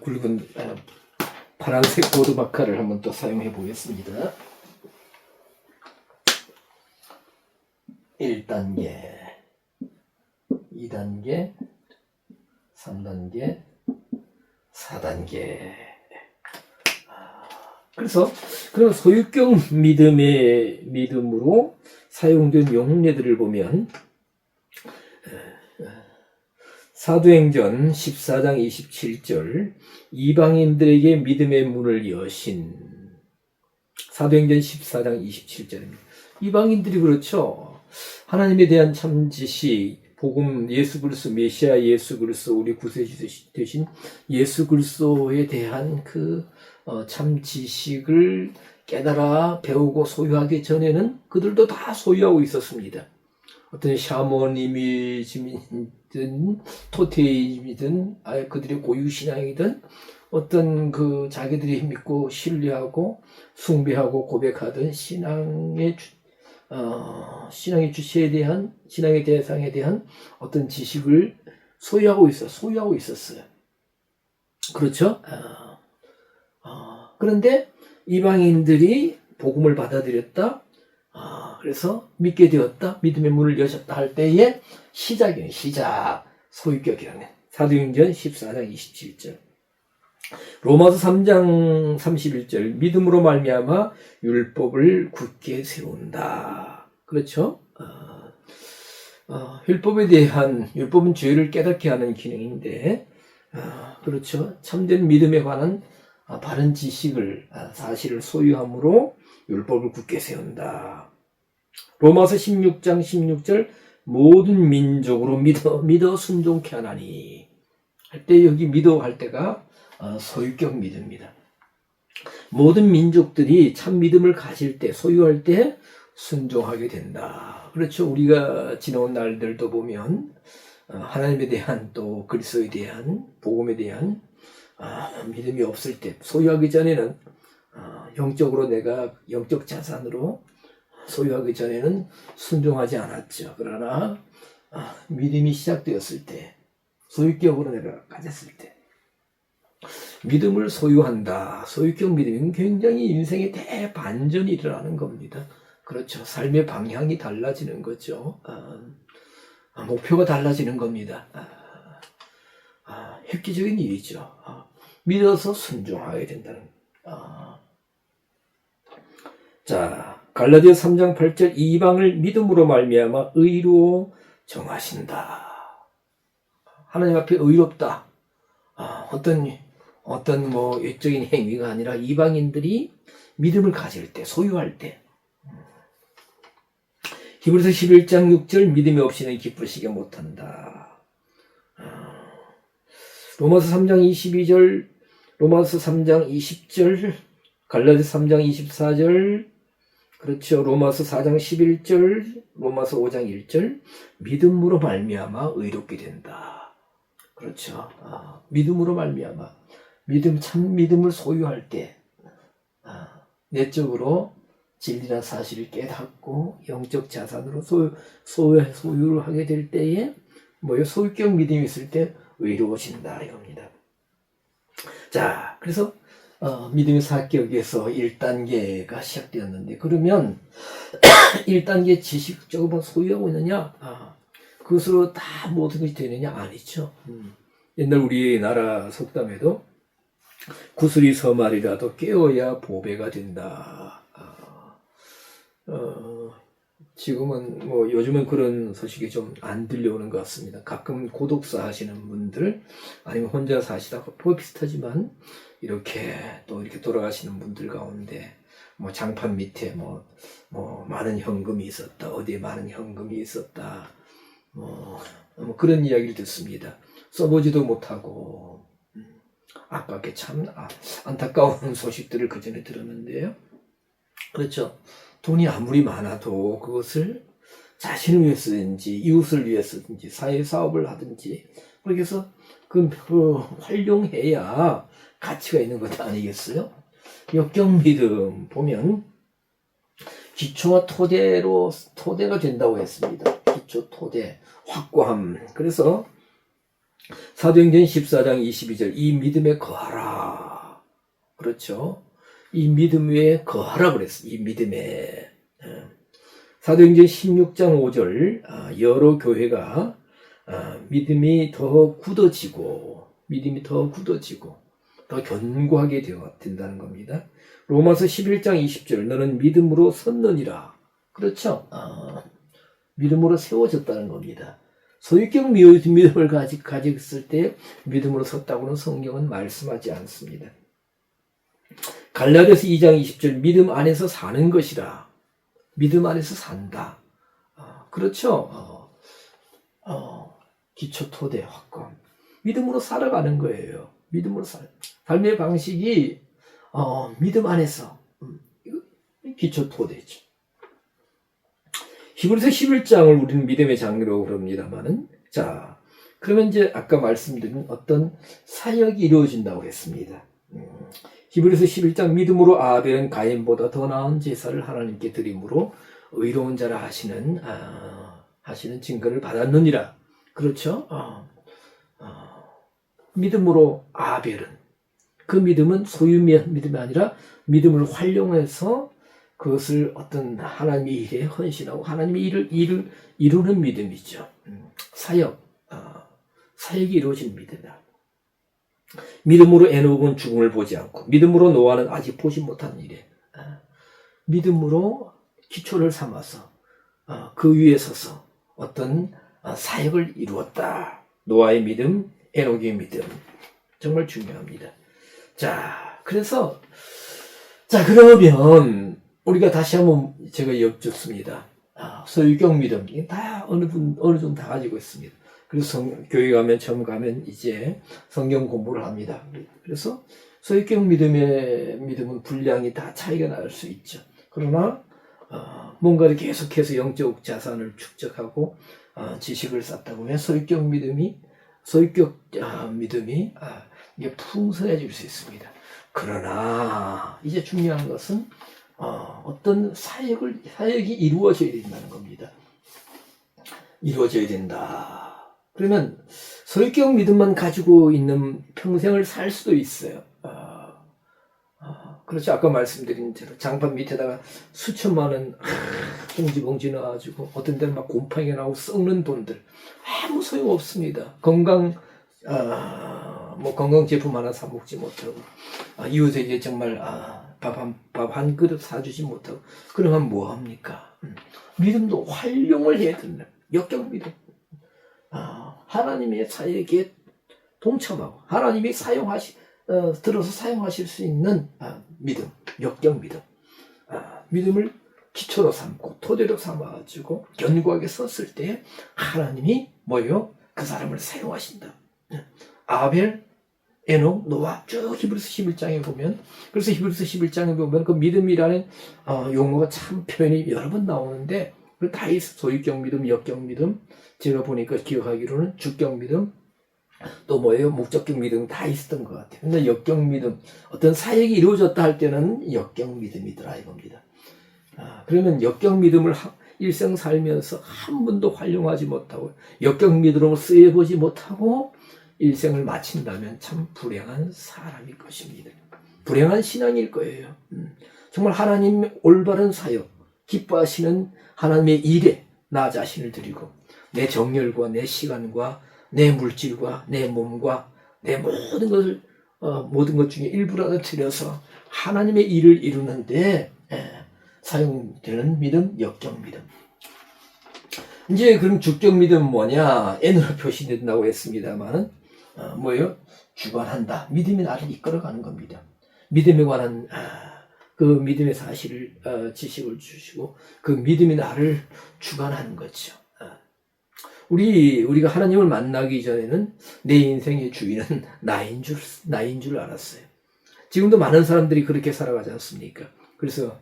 굵은 파란색 보드 마카를 한번 또 사용해 보겠습니다. 1단계, 2단계, 3단계, 4단계. 그래서 그런 소유격 믿음으로 사용된 용례들을 보면 사도행전 14장 27절 이방인들에게 믿음의 문을 여신. 사도행전 14장 27절입니다. 이방인들이 그렇죠. 하나님에 대한 참 지식, 복음, 예수 그리스도, 메시아 예수 그리스도, 우리 구세주 되신 예수 그리스도에 대한 참 지식을 깨달아 배우고 소유하기 전에는 그들도 다 소유하고 있었습니다. 어떤 샤머니즘이든 토테이즘이든 그들의 고유신앙이든 어떤 자기들이 믿고 신뢰하고 숭배하고 고백하던 신앙의 주체에 대한, 신앙의 대상에 대한 어떤 지식을 소유하고 있었어요. 그렇죠? 그런데 이방인들이 복음을 받아들였다. 그래서 믿게 되었다. 믿음의 문을 여셨다 할 때의 소유격이라는 사도행전 14장 27절. 로마서 3장 31절 믿음으로 말미암아 율법을 굳게 세운다. 그렇죠? 율법은 죄를 깨닫게 하는 기능인데 그렇죠. 참된 믿음에 관한 바른 지식을 사실을 소유함으로 율법을 굳게 세운다. 로마서 16장 16절 모든 민족으로 믿어 순종케 하나니 할 때 여기 믿어 할 때가 소유격 믿음입니다. 모든 민족들이 참 믿음을 가질 때, 소유할 때 순종하게 된다. 그렇죠. 우리가 지나온 날들도 보면 하나님에 대한 또 그리스도에 대한 복음에 대한 믿음이 없을 때, 소유하기 전에는 영적으로 내가 영적 자산으로 소유하기 전에는 순종하지 않았죠. 그러나 믿음이 시작되었을 때, 소유격으로 내가 가졌을 때 믿음을 소유한다. 소유격 믿음은 굉장히 인생의 대반전이 일어나는 겁니다. 그렇죠. 삶의 방향이 달라지는 거죠. 목표가 달라지는 겁니다. 획기적인 일이죠. 믿어서 순종하게 된다는. 자, 갈라디아 3장 8절 이방을 믿음으로 말미암아 의로 정하신다. 하나님 앞에 의롭다. 어떤 외적인 행위가 아니라 이방인들이 믿음을 가질 때, 소유할 때. 히브리서 11장 6절 믿음이 없이는 기쁘시게 못한다. 로마서 3장 22절, 로마서 3장 20절, 갈라디아 3장 24절, 그렇죠. 로마서 4장 11절, 로마서 5장 1절, 믿음으로 말미암아 의롭게 된다. 그렇죠. 믿음으로 말미암아 참 믿음을 소유할 때 내적으로 진리나 사실을 깨닫고 영적 자산으로 소유를 하게 될 때에 소유격 믿음이 있을 때 의로워진다 이겁니다. 자, 그래서 믿음의 사격에서 1단계가 시작되었는데 그러면 1단계 지식적으로 소유하고 있느냐? 그것으로 다 모든 것이 되느냐? 아니죠. 옛날 우리나라 속담에도 구슬이 서말이라도 깨어야 보배가 된다. 지금은 요즘은 그런 소식이 좀 안 들려오는 것 같습니다. 가끔 고독사 하시는 분들 아니면 혼자 사시다가 비슷하지만 이렇게 돌아가시는 분들 가운데 뭐 장판 밑에 뭐 많은 현금이 있었다. 어디에 많은 현금이 있었다. 뭐 그런 이야기를 듣습니다. 써보지도 못하고 아깝게 참 안타까운 소식들을 그 전에 들었는데요. 그렇죠. 돈이 아무리 많아도 그것을 자신을 위해서든지 이웃을 위해서든지 사회사업을 하든지 그렇게 해서 그 활용해야 가치가 있는 것 아니겠어요? 역경믿음 보면 기초와 토대가 된다고 했습니다. 기초, 토대, 확고함. 그래서 사도행전 14장 22절 이 믿음에 거하라. 그렇죠. 이 믿음 위에 거하라 그랬어요. 이 믿음에. 사도행전 16장 5절 여러 교회가 믿음이 더 굳어지고 더 견고하게 된다는 겁니다. 로마서 11장 20절 너는 믿음으로 섰느니라. 그렇죠. 믿음으로 세워졌다는 겁니다. 소유격 믿음을 가졌을 때 믿음으로 섰다고는 성경은 말씀하지 않습니다. 갈라디아서 2장 20절 믿음 안에서 사는 것이라. 믿음 안에서 산다. 그렇죠. 기초 토대 확고함. 믿음으로 살아가는 거예요. 믿음으로 삶의 방식이 믿음 안에서 기초 토대죠. 히브리서 11장을 우리는 믿음의 장르로 부릅니다만은 자 그러면 이제 아까 말씀드린 어떤 사역이 이루어진다고 했습니다. 히브리서 11장 믿음으로 아벨은 가인보다 더 나은 제사를 하나님께 드림으로 의로운 자라 하시는 증거를 받았느니라. 그렇죠? 믿음으로 아벨은 그 믿음은 소유 믿음이 아니라 믿음을 활용해서 그것을 어떤 하나님의 일에 헌신하고 하나님의 일을 이루는 믿음이죠. 사역이 이루어진 믿음이다. 믿음으로 에녹은 죽음을 보지 않고 믿음으로 노아는 아직 보지 못한 일에 믿음으로 기초를 삼아서 그 위에 서서 어떤 사역을 이루었다. 노아의 믿음, 에녹의 믿음 정말 중요합니다. 그래서 그러면 우리가 다시 한번 제가 엿듣습니다. 소유격 믿음 다 어느 정도 다 가지고 있습니다. 그래서 교회 가면 처음 가면 이제 성경 공부를 합니다. 그래서 소유격 믿음은 분량이 다 차이가 날 수 있죠. 그러나 뭔가를 계속해서 영적 자산을 축적하고 지식을 쌓다 보면 소유격 믿음이 이게 풍성해질 수 있습니다. 그러나 이제 중요한 것은 어떤 사역이 이루어져야 된다는 겁니다. 이루어져야 된다. 그러면 소유격 믿음만 가지고 있는 평생을 살 수도 있어요. 그렇죠. 아까 말씀드린 대로 장판 밑에다가 수천만 원 봉지 넣어가지고 어떤 데는 막 곰팡이가 나고 썩는 돈들 아무 소용 없습니다. 건강 제품 하나 사 먹지 못하고 이웃에게 정말 밥 한 그릇 사주지 못하고 그러면 뭐 합니까? 믿음도 활용을 해야 된다. 역경 믿음. 하나님의 사역에 동참하고 하나님이 들어서 사용하실 수 있는 믿음, 역경 믿음. 믿음을 기초로 삼고 토대로 삼아가지고 견고하게 섰을 때 하나님이 그 사람을 사용하신다. 아벨, 에녹, 노아 쭉 히브리서 11장에 보면 그래서 히브리서 11장에 보면 그 믿음이라는 용어가 참 표현이 여러 번 나오는데 다 있어. 소유격 믿음, 역경 믿음 제가 보니까 기억하기로는 주격 믿음 또 목적격 믿음 다 있었던 것 같아요. 근데 역경 믿음 어떤 사역이 이루어졌다 할 때는 역경 믿음이더라 이겁니다. 그러면 역경 믿음을 일생 살면서 한 번도 활용하지 못하고 역경 믿음으로 쓰여보지 못하고 일생을 마친다면 참 불행한 사람일 것입니다. 불행한 신앙일 거예요. 정말 하나님의 올바른 사역, 기뻐하시는 하나님의 일에 나 자신을 드리고 내 정열과 내 시간과 내 물질과 내 몸과 내 모든 것 중에 일부라도 들여서 하나님의 일을 이루는데 사용되는 믿음, 역경 믿음. 이제 그럼 주격 믿음은 뭐냐? N으로 표시된다고 했습니다만 주관한다. 믿음이 나를 이끌어가는 겁니다. 믿음에 관한 그 믿음의 사실을 지식을 주시고 그 믿음이 나를 주관하는 거죠. 우리가 하나님을 만나기 전에는 내 인생의 주인은 나인 줄 알았어요. 지금도 많은 사람들이 그렇게 살아가지 않습니까? 그래서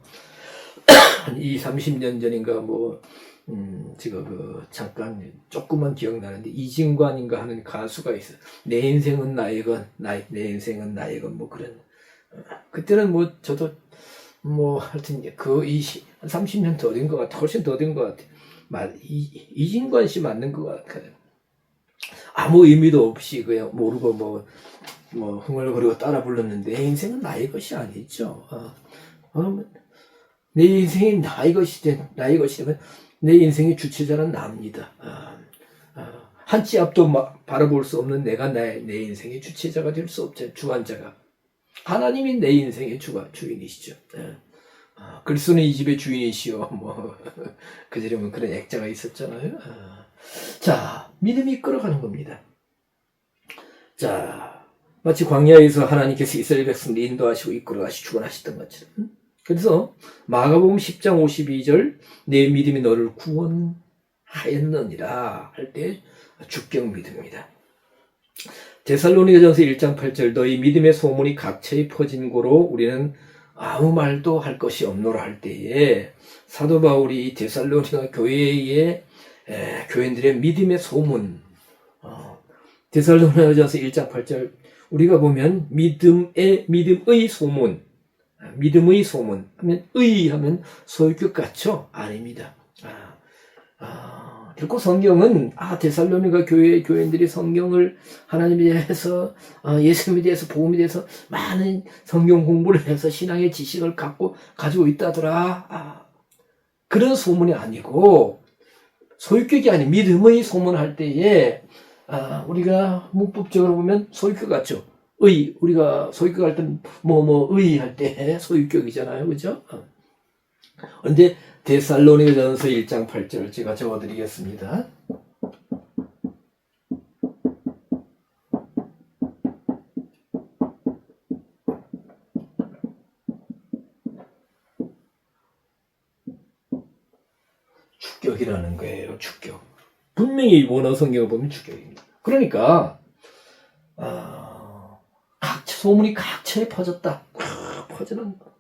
한 30년 전인가 제가 잠깐 조금만 기억나는데 이진관인가 하는 가수가 있어요. 내 인생은 나의 것, 내 인생은 나의 것 그런. 그때는 저도 하여튼 한 30년 더 된 것 같아. 훨씬 더 된 것 같아. 이진관 씨 맞는 것 같아요. 아무 의미도 없이 그냥 모르고 흥얼거리고 따라 불렀는데 내 인생은 나의 것이 아니죠. 내 인생이 나의 것이 되면 내 인생의 주체자는 나입니다. 한 치 앞도 바라볼 수 없는 내가 내 인생의 주체자가 될 수 없죠. 주관자가. 하나님이 내 인생의 주인이시죠. 그리스도는 이 집의 주인이시오. 그저름은 그런 액자가 있었잖아요. 자, 믿음이 끌어가는 겁니다. 자, 마치 광야에서 하나님께서 이스라엘 백성을 인도하시고 이끌어가시고 주관하셨던 것처럼. 그래서 마가복음 10장 52절 내 믿음이 너를 구원하였느니라 할 때 주격 믿음입니다. 데살로니가전서 1장 8절 너희 믿음의 소문이 각처에 퍼진 고로 우리는 아무 말도 할 것이 없노라 할 때에 사도 바울이 데살로니가 교회의 교인들의 믿음의 소문 데살로니가전서 1장 8절 우리가 보면 믿음의 소문 하면 하면 소유격 같죠? 아닙니다. 결코 성경은 데살로니가 교회의 교인들이 성경을 하나님에 대해서 예수님에 대해서 복음에 대해서 많은 성경 공부를 해서 신앙의 지식을 가지고 있다더라. 그런 소문이 아니고 소유격이 아닌 믿음의 소문할 때에 우리가 문법적으로 보면 소유격 같죠. 우리가 소유격 할 때 의 할 때 소유격이잖아요. 그죠? 그런데 데살로니가전서 1장 8절 제가 적어드리겠습니다. 주격이라는 거예요. 주격. 분명히 원어 성경을 보면 주격입니다. 그러니까 소문이 각처에 퍼졌다. 퍼지는 거.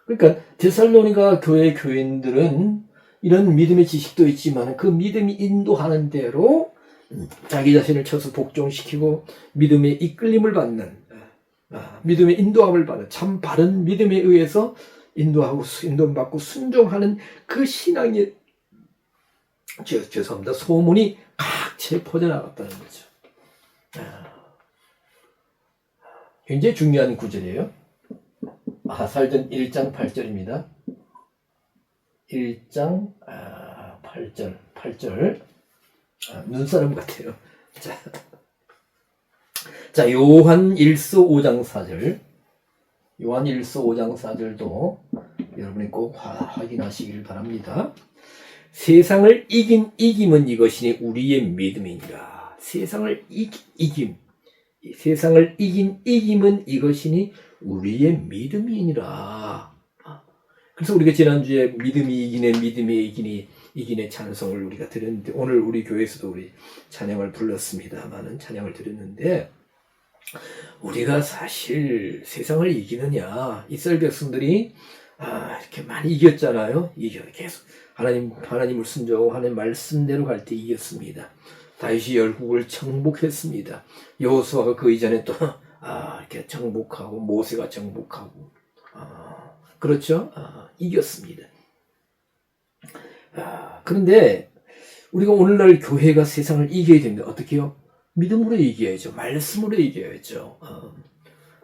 그러니까 데살로니가 교회 교인들은 이런 믿음의 지식도 있지만 그 믿음이 인도하는 대로 자기 자신을 쳐서 복종시키고 믿음의 이끌림을 받는 믿음의 인도함을 받는 참 바른 믿음에 의해서 인도받고 순종하는 그 신앙의 죄송합니다. 소문이 각처에 퍼져나갔다는 거죠. 굉장히 중요한 구절이에요. 사도행전 1장 8절입니다. 1장 8절 눈사람 같아요. 자, 요한 1서 5장 4절 요한 1서 5장 4절도 여러분이 꼭 확인하시길 바랍니다. 세상을 이김은 이것이니 우리의 믿음이니라. 세상을 이김은 이것이니 우리의 믿음이니라. 그래서 우리가 지난주에 믿음이 이기네 찬송을 우리가 들었는데 오늘 우리 교회에서도 우리 찬양을 불렀습니다만은 찬양을 드렸는데 우리가 사실 세상을 이기느냐 이스라엘 백성들이 이렇게 많이 이겼잖아요. 계속 하나님을 순종하고 하나님 말씀대로 갈 때 이겼습니다. 다윗이 열국을 정복했습니다. 여호수아가 그 이전에 또 이렇게 정복하고 모세가 정복하고 그렇죠? 이겼습니다. 그런데 우리가 오늘날 교회가 세상을 이겨야 됩니다. 어떻게요? 믿음으로 이겨야죠. 말씀으로 이겨야죠.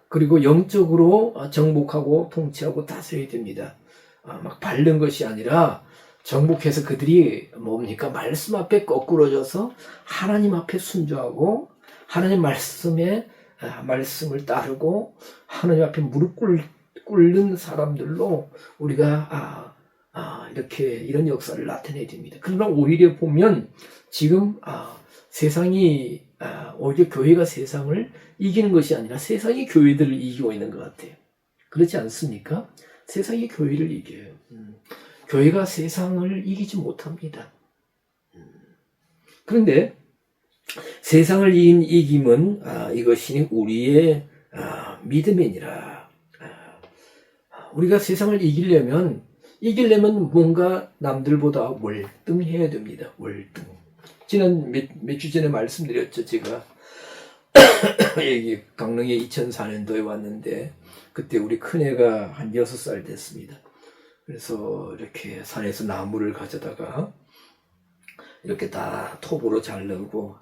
그리고 영적으로 정복하고 통치하고 다스려야 됩니다. 막 밟는 것이 아니라 정복해서 그들이 뭡니까? 말씀 앞에 거꾸러져서 하나님 앞에 순종하고 하나님 말씀을 따르고 하나님 앞에 무릎 꿇는 사람들로 우리가 이런 역사를 나타내야 됩니다. 그러나 오히려 보면 지금 세상이 오히려 교회가 세상을 이기는 것이 아니라 세상이 교회들을 이기고 있는 것 같아요. 그렇지 않습니까? 세상이 교회를 이겨요. 교회가 세상을 이기지 못합니다. 그런데 세상을 이긴 이김은 이것이 우리의 믿음이니라. 우리가 세상을 이기려면 뭔가 남들보다 월등해야 됩니다. 월등. 지난 몇 주 전에 말씀드렸죠. 제가 여기 강릉에 2004년도에 왔는데 그때 우리 큰애가 한 6살 됐습니다. 그래서 이렇게 산에서 나무를 가져다가 이렇게 다 톱으로 자르고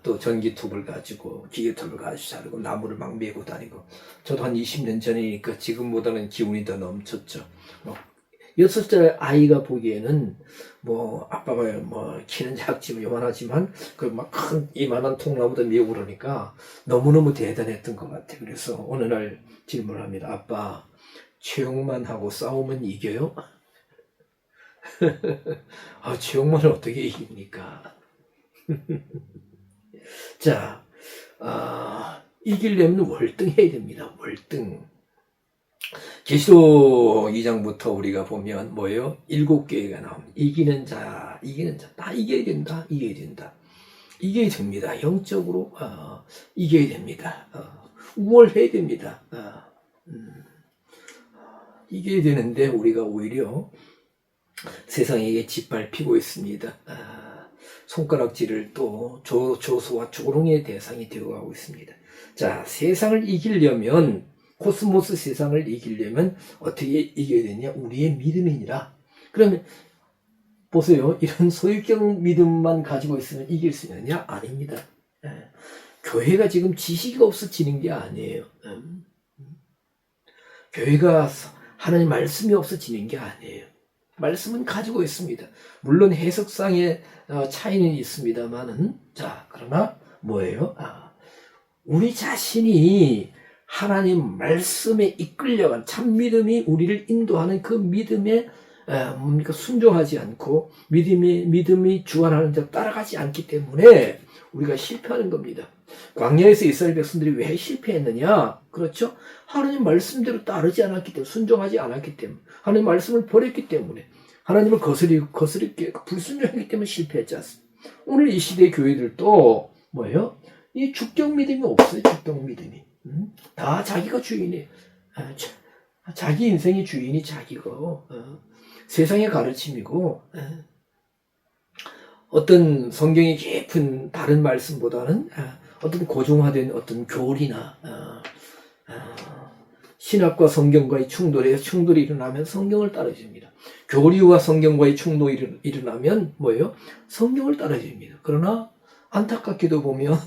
또 전기톱을 가지고 기계톱을 가지고 자르고 나무를 막 메고 다니고 저도 한 20년 전이니까 지금보다는 기운이 더 넘쳤죠. 6살 아이가 보기에는 뭐 아빠가 뭐 키는 작지만 요만하지만 그 막 큰 이만한 통나무도 메고 그러니까 너무너무 대단했던 것 같아요. 그래서 어느 날 질문을 합니다. 아빠, 최영만 하고 싸우면 이겨요? 최영만을 어떻게 이깁니까? 자, 이기려면 월등해야 됩니다. 월등. 계시록 2장부터 우리가 보면 뭐예요? 7개가 나옵니다. 이기는 자, 다 이겨야 된다. 이겨야 됩니다. 영적으로 이겨야 됩니다. 우월해야 됩니다. 이겨야 되는데 우리가 오히려 세상에게 짓밟히고 있습니다. 손가락질을 또 조소와 조롱의 대상이 되어가고 있습니다. 자, 세상을 이기려면 코스모스 세상을 이기려면 어떻게 이겨야 되냐? 우리의 믿음이니라. 그러면 보세요. 이런 소유격 믿음만 가지고 있으면 이길 수 있느냐? 아닙니다. 교회가 지금 지식이 없어지는 게 아니에요. 교회가 하나님 말씀이 없어지는 게 아니에요. 말씀은 가지고 있습니다. 물론 해석상의 차이는 있습니다만은, 자, 그러나 뭐예요? 우리 자신이 하나님 말씀에 이끌려간 참 믿음이 우리를 인도하는 그 믿음에 뭡니까? 순종하지 않고 믿음이 주관하는 자 따라가지 않기 때문에 우리가 실패하는 겁니다. 광야에서 이스라엘 백성들이 왜 실패했느냐? 그렇죠? 하나님 말씀대로 따르지 않았기 때문에, 순종하지 않았기 때문에, 하나님 말씀을 버렸기 때문에, 하나님을 거스르게 불순종했기 때문에 실패했지 않습니까? 오늘 이 시대 교회들도 뭐예요? 이 주격 믿음이 없어요. 주격 믿음이. 다 자기가 주인이, 자기 인생의 주인이 자기고, 세상의 가르침이고, 어떤 성경이 깊은 다른 말씀보다는 어떤 고정화된 어떤 교리나 신학과 성경과의 충돌이 일어나면 성경을 따라줍니다. 교리와 성경과의 충돌이 일어나면 뭐예요? 성경을 따라줍니다. 그러나 안타깝게도 보면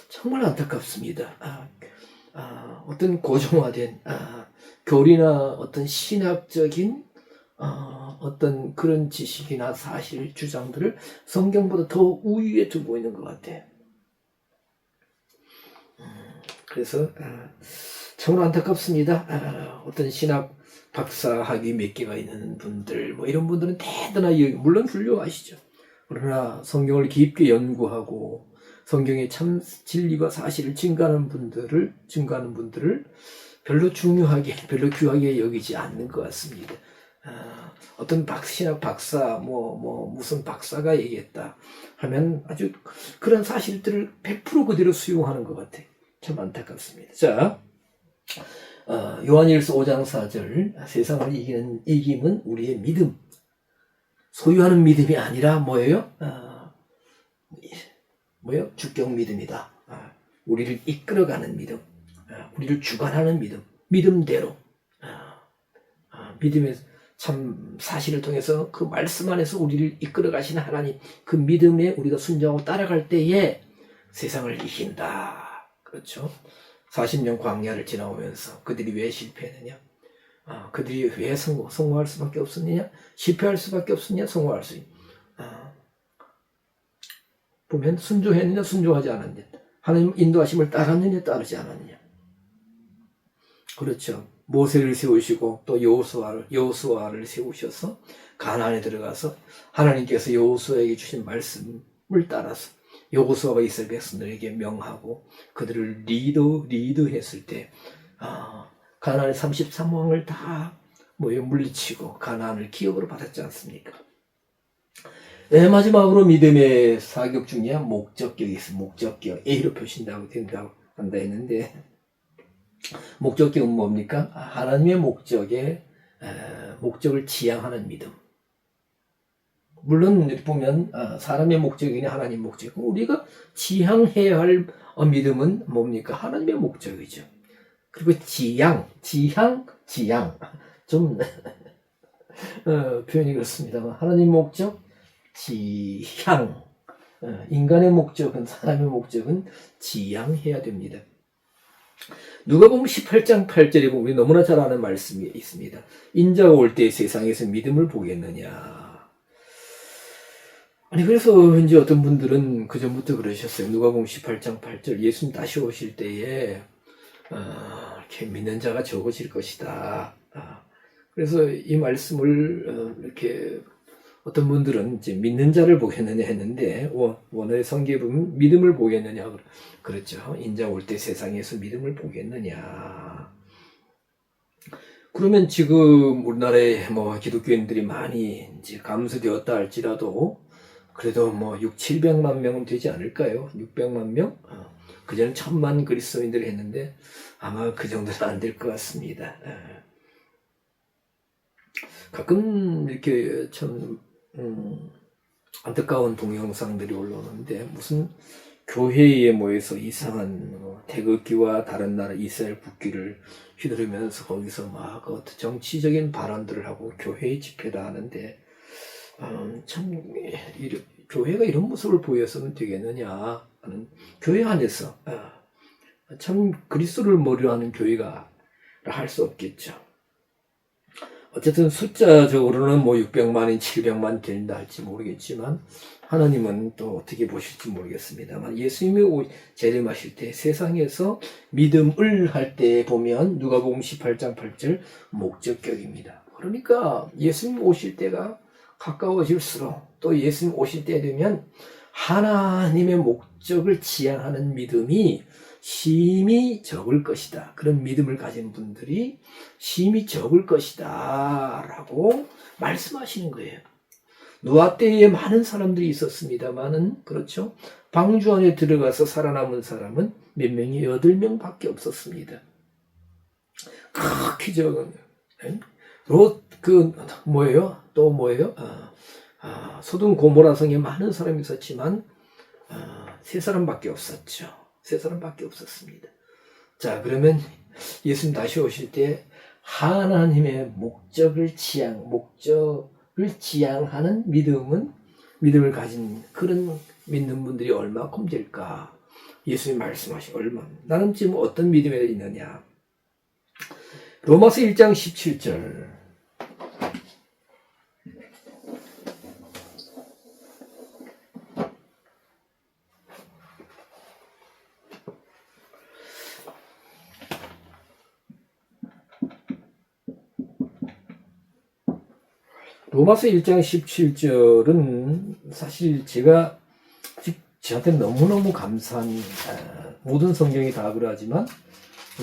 정말 안타깝습니다. 어떤 고정화된 교리나 어떤 신학적인 어떤 그런 지식이나 사실 주장들을 성경보다 더 우위에 두고 있는 것 같아요. 그래서 정말 안타깝습니다. 어떤 신학 박사 학위 몇 개가 있는 분들, 뭐 이런 분들은 대단하게 물론 훌륭하시죠. 그러나 성경을 깊게 연구하고 성경의 참 진리와 사실을 증거하는 분들을 별로 중요하게, 별로 귀하게 여기지 않는 것 같습니다. 어떤 신학 박사, 무슨 박사가 얘기했다 하면 아주 그런 사실들을 100% 그대로 수용하는 것 같아요. 참 안타깝습니다. 자, 요한일서 5장 4절, 세상을 이김은 우리의 믿음. 소유하는 믿음이 아니라 뭐예요? 주격 믿음이다. 우리를 이끌어가는 믿음. 우리를 주관하는 믿음. 믿음대로. 믿음의 참 사실을 통해서 그 말씀 안에서 우리를 이끌어 가시는 하나님, 그 믿음에 우리가 순종하고 따라갈 때에 세상을 이긴다. 그렇죠? 40년 광야를 지나오면서 그들이 왜 실패했느냐? 그들이 왜 성공할 수밖에 없었느냐? 실패할 수밖에 없었느냐? 성공할 수 있느냐? 보면 순종했느냐? 순종하지 않았느냐? 하나님 인도하심을 따랐느냐? 따르지 않았느냐? 그렇죠. 모세를 세우시고 또 여호수아를 세우셔서 가나안에 들어가서 하나님께서 여호수아에게 주신 말씀을 따라서 여호수아가 이스라엘 백성들에게 명하고 그들을 리드했을 때 가나안의 33왕을 다 물리치고 가나안을 기업으로 받았지 않습니까? 네, 마지막으로 믿음의 사격 중에 목적격이 있어. 목적격 A로 표시한다고 된다고 한다 했는데, 목적격은 뭡니까? 하나님의 목적을 지향하는 믿음. 물론 이렇게 보면 사람의 목적이니 하나님 목적, 우리가 지향해야 할 믿음은 뭡니까? 하나님의 목적이죠. 그리고 지향 좀 표현이 그렇습니다만, 하나님 목적, 지향, 인간의 목적은, 사람의 목적은 지향해야 됩니다. 누가복음 18장 8절에 보면 너무나 잘 아는 말씀이 있습니다. 인자가 올 때 세상에서 믿음을 보겠느냐. 아니, 그래서 이제 어떤 분들은 그전부터 그러셨어요. 누가복음 18장 8절, 예수님 다시 오실 때에 이렇게 믿는 자가 적어질 것이다. 그래서 이 말씀을 이렇게 어떤 분들은 이제 믿는 자를 보겠느냐 했는데, 원어의 성경에 보면 믿음을 보겠느냐 그랬죠. 인자 올 때 세상에서 믿음을 보겠느냐. 그러면 지금 우리나라에 기독교인들이 많이 이제 감소되었다 할지라도 그래도 700만 명은 되지 않을까요? 600만 명? 그전에 1000만 그리스도인들이 했는데 아마 그 정도는 안 될 것 같습니다. 가끔 이렇게 참 안타까운 동영상들이 올라오는데, 무슨 교회에 모여서 이상한 태극기와 다른 나라 이스라엘 국기를 휘두르면서 거기서 막 정치적인 발언들을 하고 교회의 집회다 하는데, 참 교회가 이런 모습을 보여서는 되겠느냐 하는, 교회 안에서 참 그리스도를 머리로 하는 교회가 할 수 없겠죠. 어쨌든 숫자적으로는 600만인 700만 된다 할지 모르겠지만, 하나님은 또 어떻게 보실지 모르겠습니다만, 예수님이 재림하실 때 세상에서 믿음을 할 때 보면 누가복음 18장 8절 목적격입니다. 그러니까 예수님 오실 때가 가까워질수록, 또 예수님 오실 때 되면 하나님의 목적을 지향하는 믿음이 심히 적을 것이다. 그런 믿음을 가진 분들이 심히 적을 것이다 라고 말씀하시는 거예요. 노아 때에 많은 사람들이 있었습니다만은, 그렇죠, 방주 안에 들어가서 살아남은 사람은 몇 명이? 8명밖에 없었습니다. 그렇게 적은 또 뭐예요? 소돔 고모라 성에 많은 사람이 있었지만 3사람밖에 없었죠. 3사람밖에 없었습니다. 자, 그러면 예수님 다시 오실 때 하나님의 목적을 지향하는 믿음을 가진 그런 믿는 분들이 얼마큼 될까? 예수님 말씀하신 얼마. 나는 지금 어떤 믿음에 있느냐? 로마서 1장 17절. 로마서 1장 17절은 사실 저한테 너무너무 감사한, 모든 성경이 다 그러하지만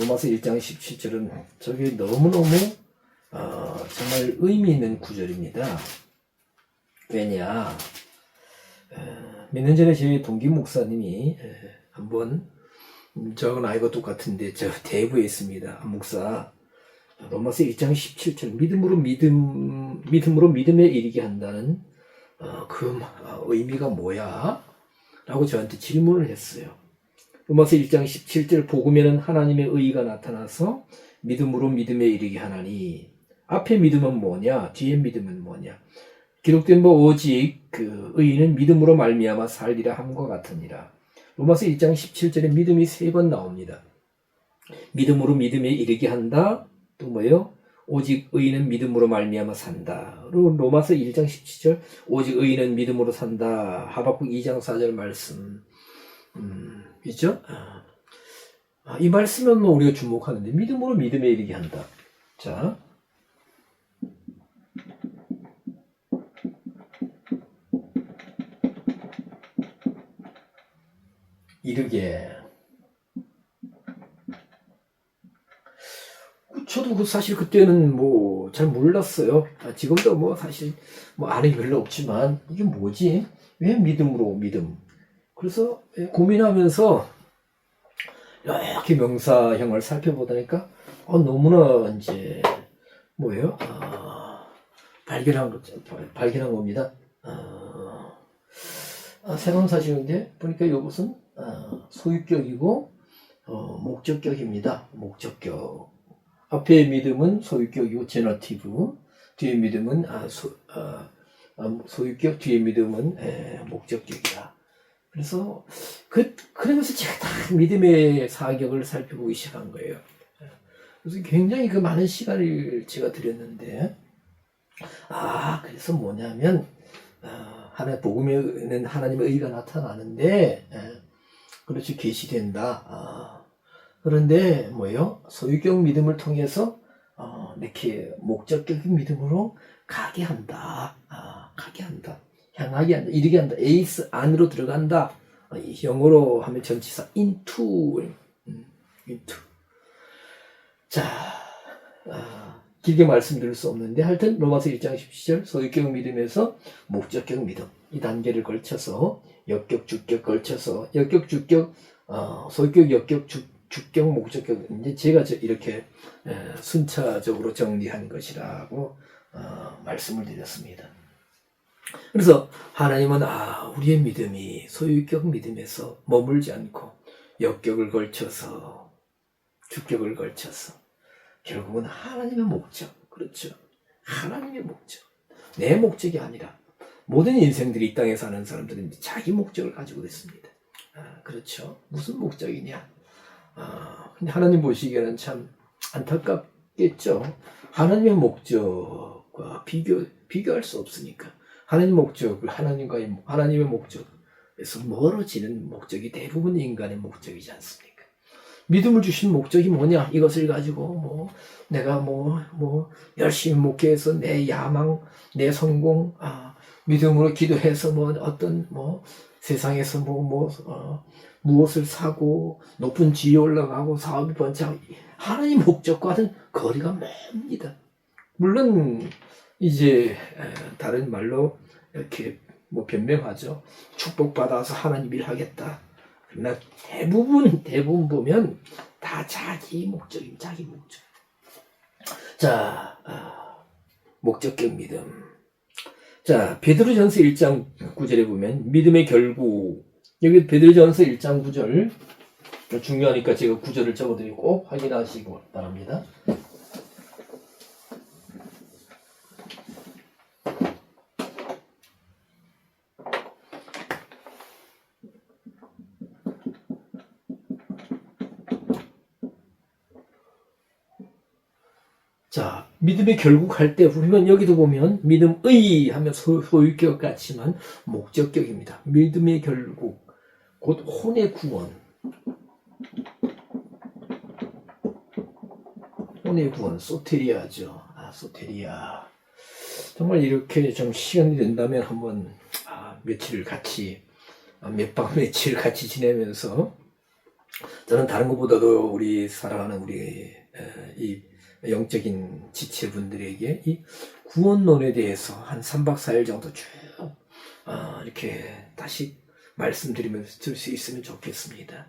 로마서 1장 17절은 저게 너무너무 정말 의미 있는 구절입니다. 왜냐, 몇 년 전에 저희 동기 목사님이 한번, 저하고 나이가 똑같은데 저 대구에 있습니다. 목사, 로마서 1장 17절 믿음으로 믿음에 이르게 한다는 그 의미가 뭐야? 라고 저한테 질문을 했어요. 로마서 1장 17절, 복음에는 하나님의 의의가 나타나서 믿음으로 믿음에 이르게 하나니, 앞에 믿음은 뭐냐? 뒤에 믿음은 뭐냐? 기록된 바 오직 그 의인은 믿음으로 말미암아 살리라 함과 같으니라. 로마서 1장 17절에 믿음이 3번 나옵니다. 믿음으로 믿음에 이르게 한다. 또 뭐예요? 오직 의인은 믿음으로 말미암아 산다. 그리고 로마서 1장 17절, 오직 의인은 믿음으로 산다. 하박국 2장 4절 말씀 있죠? 이 말씀은 우리가 주목하는데, 믿음으로 믿음에 이르게 한다. 자, 이르게. 저도 사실 그때는 뭐 잘 몰랐어요. 지금도 뭐 사실 뭐 아는 게 별로 없지만 이게 뭐지? 왜 믿음으로 믿음? 그래서 고민하면서 이렇게 명사형을 살펴보다니까 너무나 이제 뭐예요? 발견한 겁니다. 새로운 사실인데 보니까 이것은 소유격이고 목적격입니다. 목적격. 앞에 믿음은 소유격이고 제너티브, 뒤에 믿음은 소유격, 뒤에 믿음은 목적격이다. 그래서 그러면서 제가 다 믿음의 사격을 살펴보기 시작한 거예요. 그래서 굉장히 그 많은 시간을 제가 들였는데, 그래서 뭐냐면 복음에는 하나님의 의가 나타나는데, 그렇지 계시된다. 그런데 뭐예요? 소유격 믿음을 통해서 이렇게 목적격인 믿음으로 가게 한다. 향하게 한다. 이르게 한다. 에이스 안으로 들어간다. 영어로 하면 전치사 into. 자, 길게 말씀드릴 수 없는데 하여튼 로마서 1장 17절 소유격 믿음에서 목적격 믿음 이 단계를 걸쳐서 역격, 주격 걸쳐서 역격, 주격, 소유격, 역격, 주격, 목적격 이제 제가 이렇게 순차적으로 정리한 것이라고 말씀을 드렸습니다. 그래서 하나님은 우리의 믿음이 소유격 믿음에서 머물지 않고 역격을 걸쳐서 주격을 걸쳐서 결국은 하나님의 목적, 그렇죠. 하나님의 목적. 내 목적이 아니라 모든 인생들이 이 땅에 사는 사람들은 자기 목적을 가지고 있습니다. 그렇죠. 무슨 목적이냐? 근데 하나님 보시기에는 참 안타깝겠죠. 하나님의 목적과 비교할 수 없으니까. 하나님의 목적을 하나님의 목적에서 멀어지는 목적이 대부분 인간의 목적이지 않습니까? 믿음을 주신 목적이 뭐냐? 이것을 가지고 내가 열심히 목회해서 내 야망, 내 성공, 믿음으로 기도해서 어떤 세상에서 무엇을 사고 높은 지위에 올라가고 사업이 번창하고 하나님 목적과는 거리가 멉니다. 물론 이제 다른 말로 이렇게 변명하죠. 축복받아서 하나님 일하겠다. 그러나 대부분 보면 다 자기 목적입니다. 자기 목적. 자, 목적격 믿음. 자, 베드로전서 1장 9절에 보면 믿음의 결국 여기 베드로전서 1장 9절 중요하니까 제가 9절을 적어드리고 꼭 확인하시기 바랍니다. 자, 믿음의 결국 할 때 우리는 여기도 보면 믿음의 하면 소유격 같지만 목적격입니다. 믿음의 결국 곧 혼의 구원. 혼의 구원 소테리아죠. 소테리아. 정말 이렇게 좀 시간이 된다면 한번 며칠 같이 며칠 같이 지내면서 저는 다른 것보다도 우리 사랑하는 우리 이 영적인 지체분들에게 이 구원론에 대해서 한 3박 4일 정도 쭉 이렇게 다시 말씀드리면서 들 수 있으면 좋겠습니다.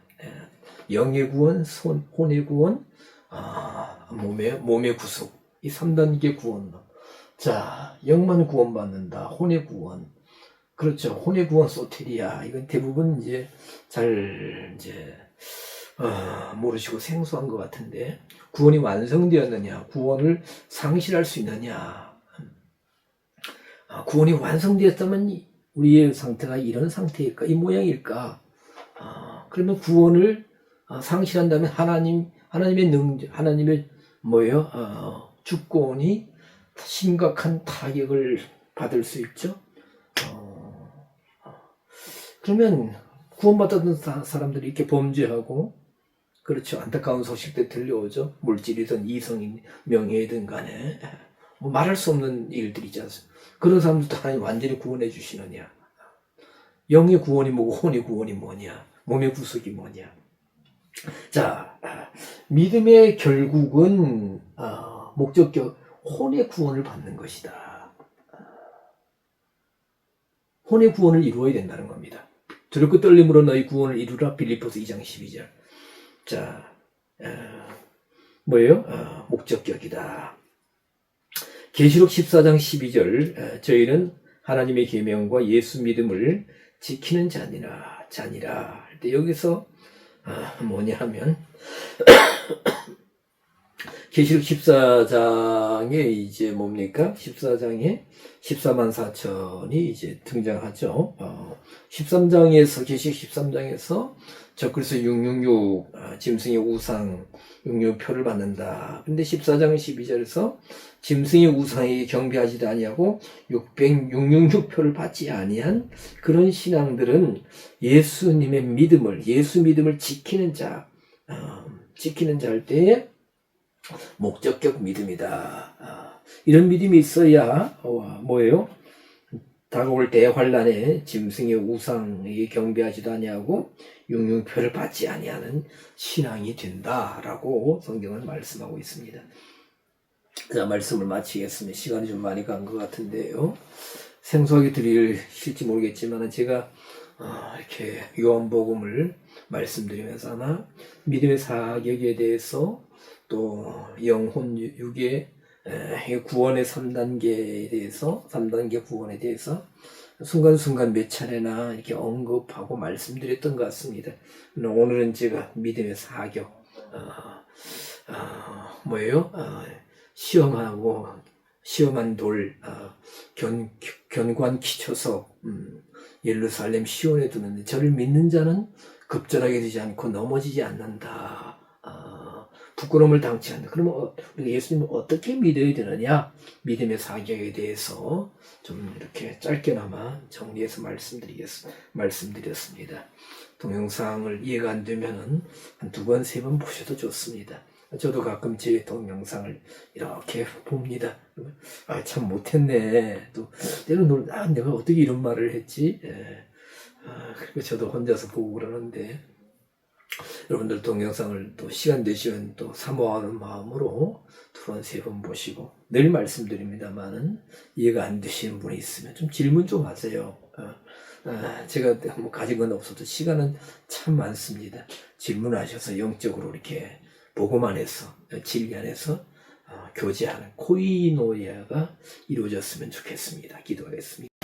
영의 구원, 혼의 구원, 몸의 구속, 이 3단계 구원론. 자, 영만 구원받는다. 혼의 구원. 그렇죠. 혼의 구원 소테리아. 이건 대부분 잘 모르시고 생소한 것 같은데, 구원이 완성되었느냐, 구원을 상실할 수 있느냐. 구원이 완성되었다면 우리의 상태가 이런 상태일까, 이 모양일까. 그러면 구원을 상실한다면 하나님의 하나님의 주권이 심각한 타격을 받을 수 있죠. 그러면 구원받았던 사람들이 이렇게 범죄하고, 그렇죠. 안타까운 소식들 들려오죠. 물질이든 이성인 명예이든 간에 말할 수 없는 일들이지 않습니까? 그런 사람들도 하나님 완전히 구원해 주시느냐? 영의 구원이 뭐고 혼의 구원이 뭐냐? 몸의 구속이 뭐냐? 자, 믿음의 결국은 목적격, 혼의 구원을 받는 것이다. 혼의 구원을 이루어야 된다는 겁니다. 두렵고 떨림으로 너희 구원을 이루라. 빌립보서 2장 12절. 자, 뭐예요? 목적격이다. 계시록 14장 12절. 저희는 하나님의 계명과 예수 믿음을 지키는 자니라 할 때 여기서 뭐냐 하면 계시록 14장에 이제 뭡니까? 14장에 14만 4천이 이제 등장하죠. 13장에서 계시록 13장에서 적그리스도 666 짐승의 우상 666표를 받는다. 근데 14장 12절에서 짐승의 우상에게 경배하지도 아니하고 666표를 받지 아니한 그런 신앙들은 예수님의 믿음을 예수 믿음을 지키는 자 할 때에 목적격 믿음이다. 이런 믿음이 있어야 뭐예요? 다가올 대환란에 짐승의 우상에게 경배하지도 아니하고 육륜표를 받지 아니하는 신앙이 된다라고 성경은 말씀하고 있습니다. 자, 말씀을 마치겠습니다. 시간이 좀 많이 간 것 같은데요. 생소하게 들리실지 모르겠지만 제가 이렇게 요한복음을 말씀드리면서 아마 믿음의 사격에 대해서 또 영혼 육의 구원의 3단계에 대해서 3단계 구원에 대해서 순간순간 몇 차례나 이렇게 언급하고 말씀드렸던 것 같습니다. 오늘은 제가 믿음의 사격 뭐예요? 시험하고 시험한 돌 견고한 기초석 예루살렘 시온에 두는데 저를 믿는 자는 급전하게 되지 않고 넘어지지 않는다. 부끄러움을 당치 않는다. 그러면 우리가 예수님을 어떻게 믿어야 되느냐? 믿음의 사격에 대해서 좀 이렇게 짧게나마 정리해서 말씀드렸습니다. 동영상을 이해가 안 되면은 한 2번, 3번 보셔도 좋습니다. 저도 가끔 제 동영상을 이렇게 봅니다. 참 못했네. 또 때로는 내가 어떻게 이런 말을 했지? 그리고 저도 혼자서 보고 그러는데 여러분들 동영상을 또 시간 되시면 또 사모하는 마음으로 2번, 3번 보시고 늘 말씀드립니다만은 이해가 안 되시는 분이 있으면 좀 질문 좀 하세요. 제가 뭐 가진 건 없어도 시간은 참 많습니다. 질문하셔서 영적으로 이렇게 보고만 해서 진리 안에서 교제하는 코이노니아가 이루어졌으면 좋겠습니다. 기도하겠습니다.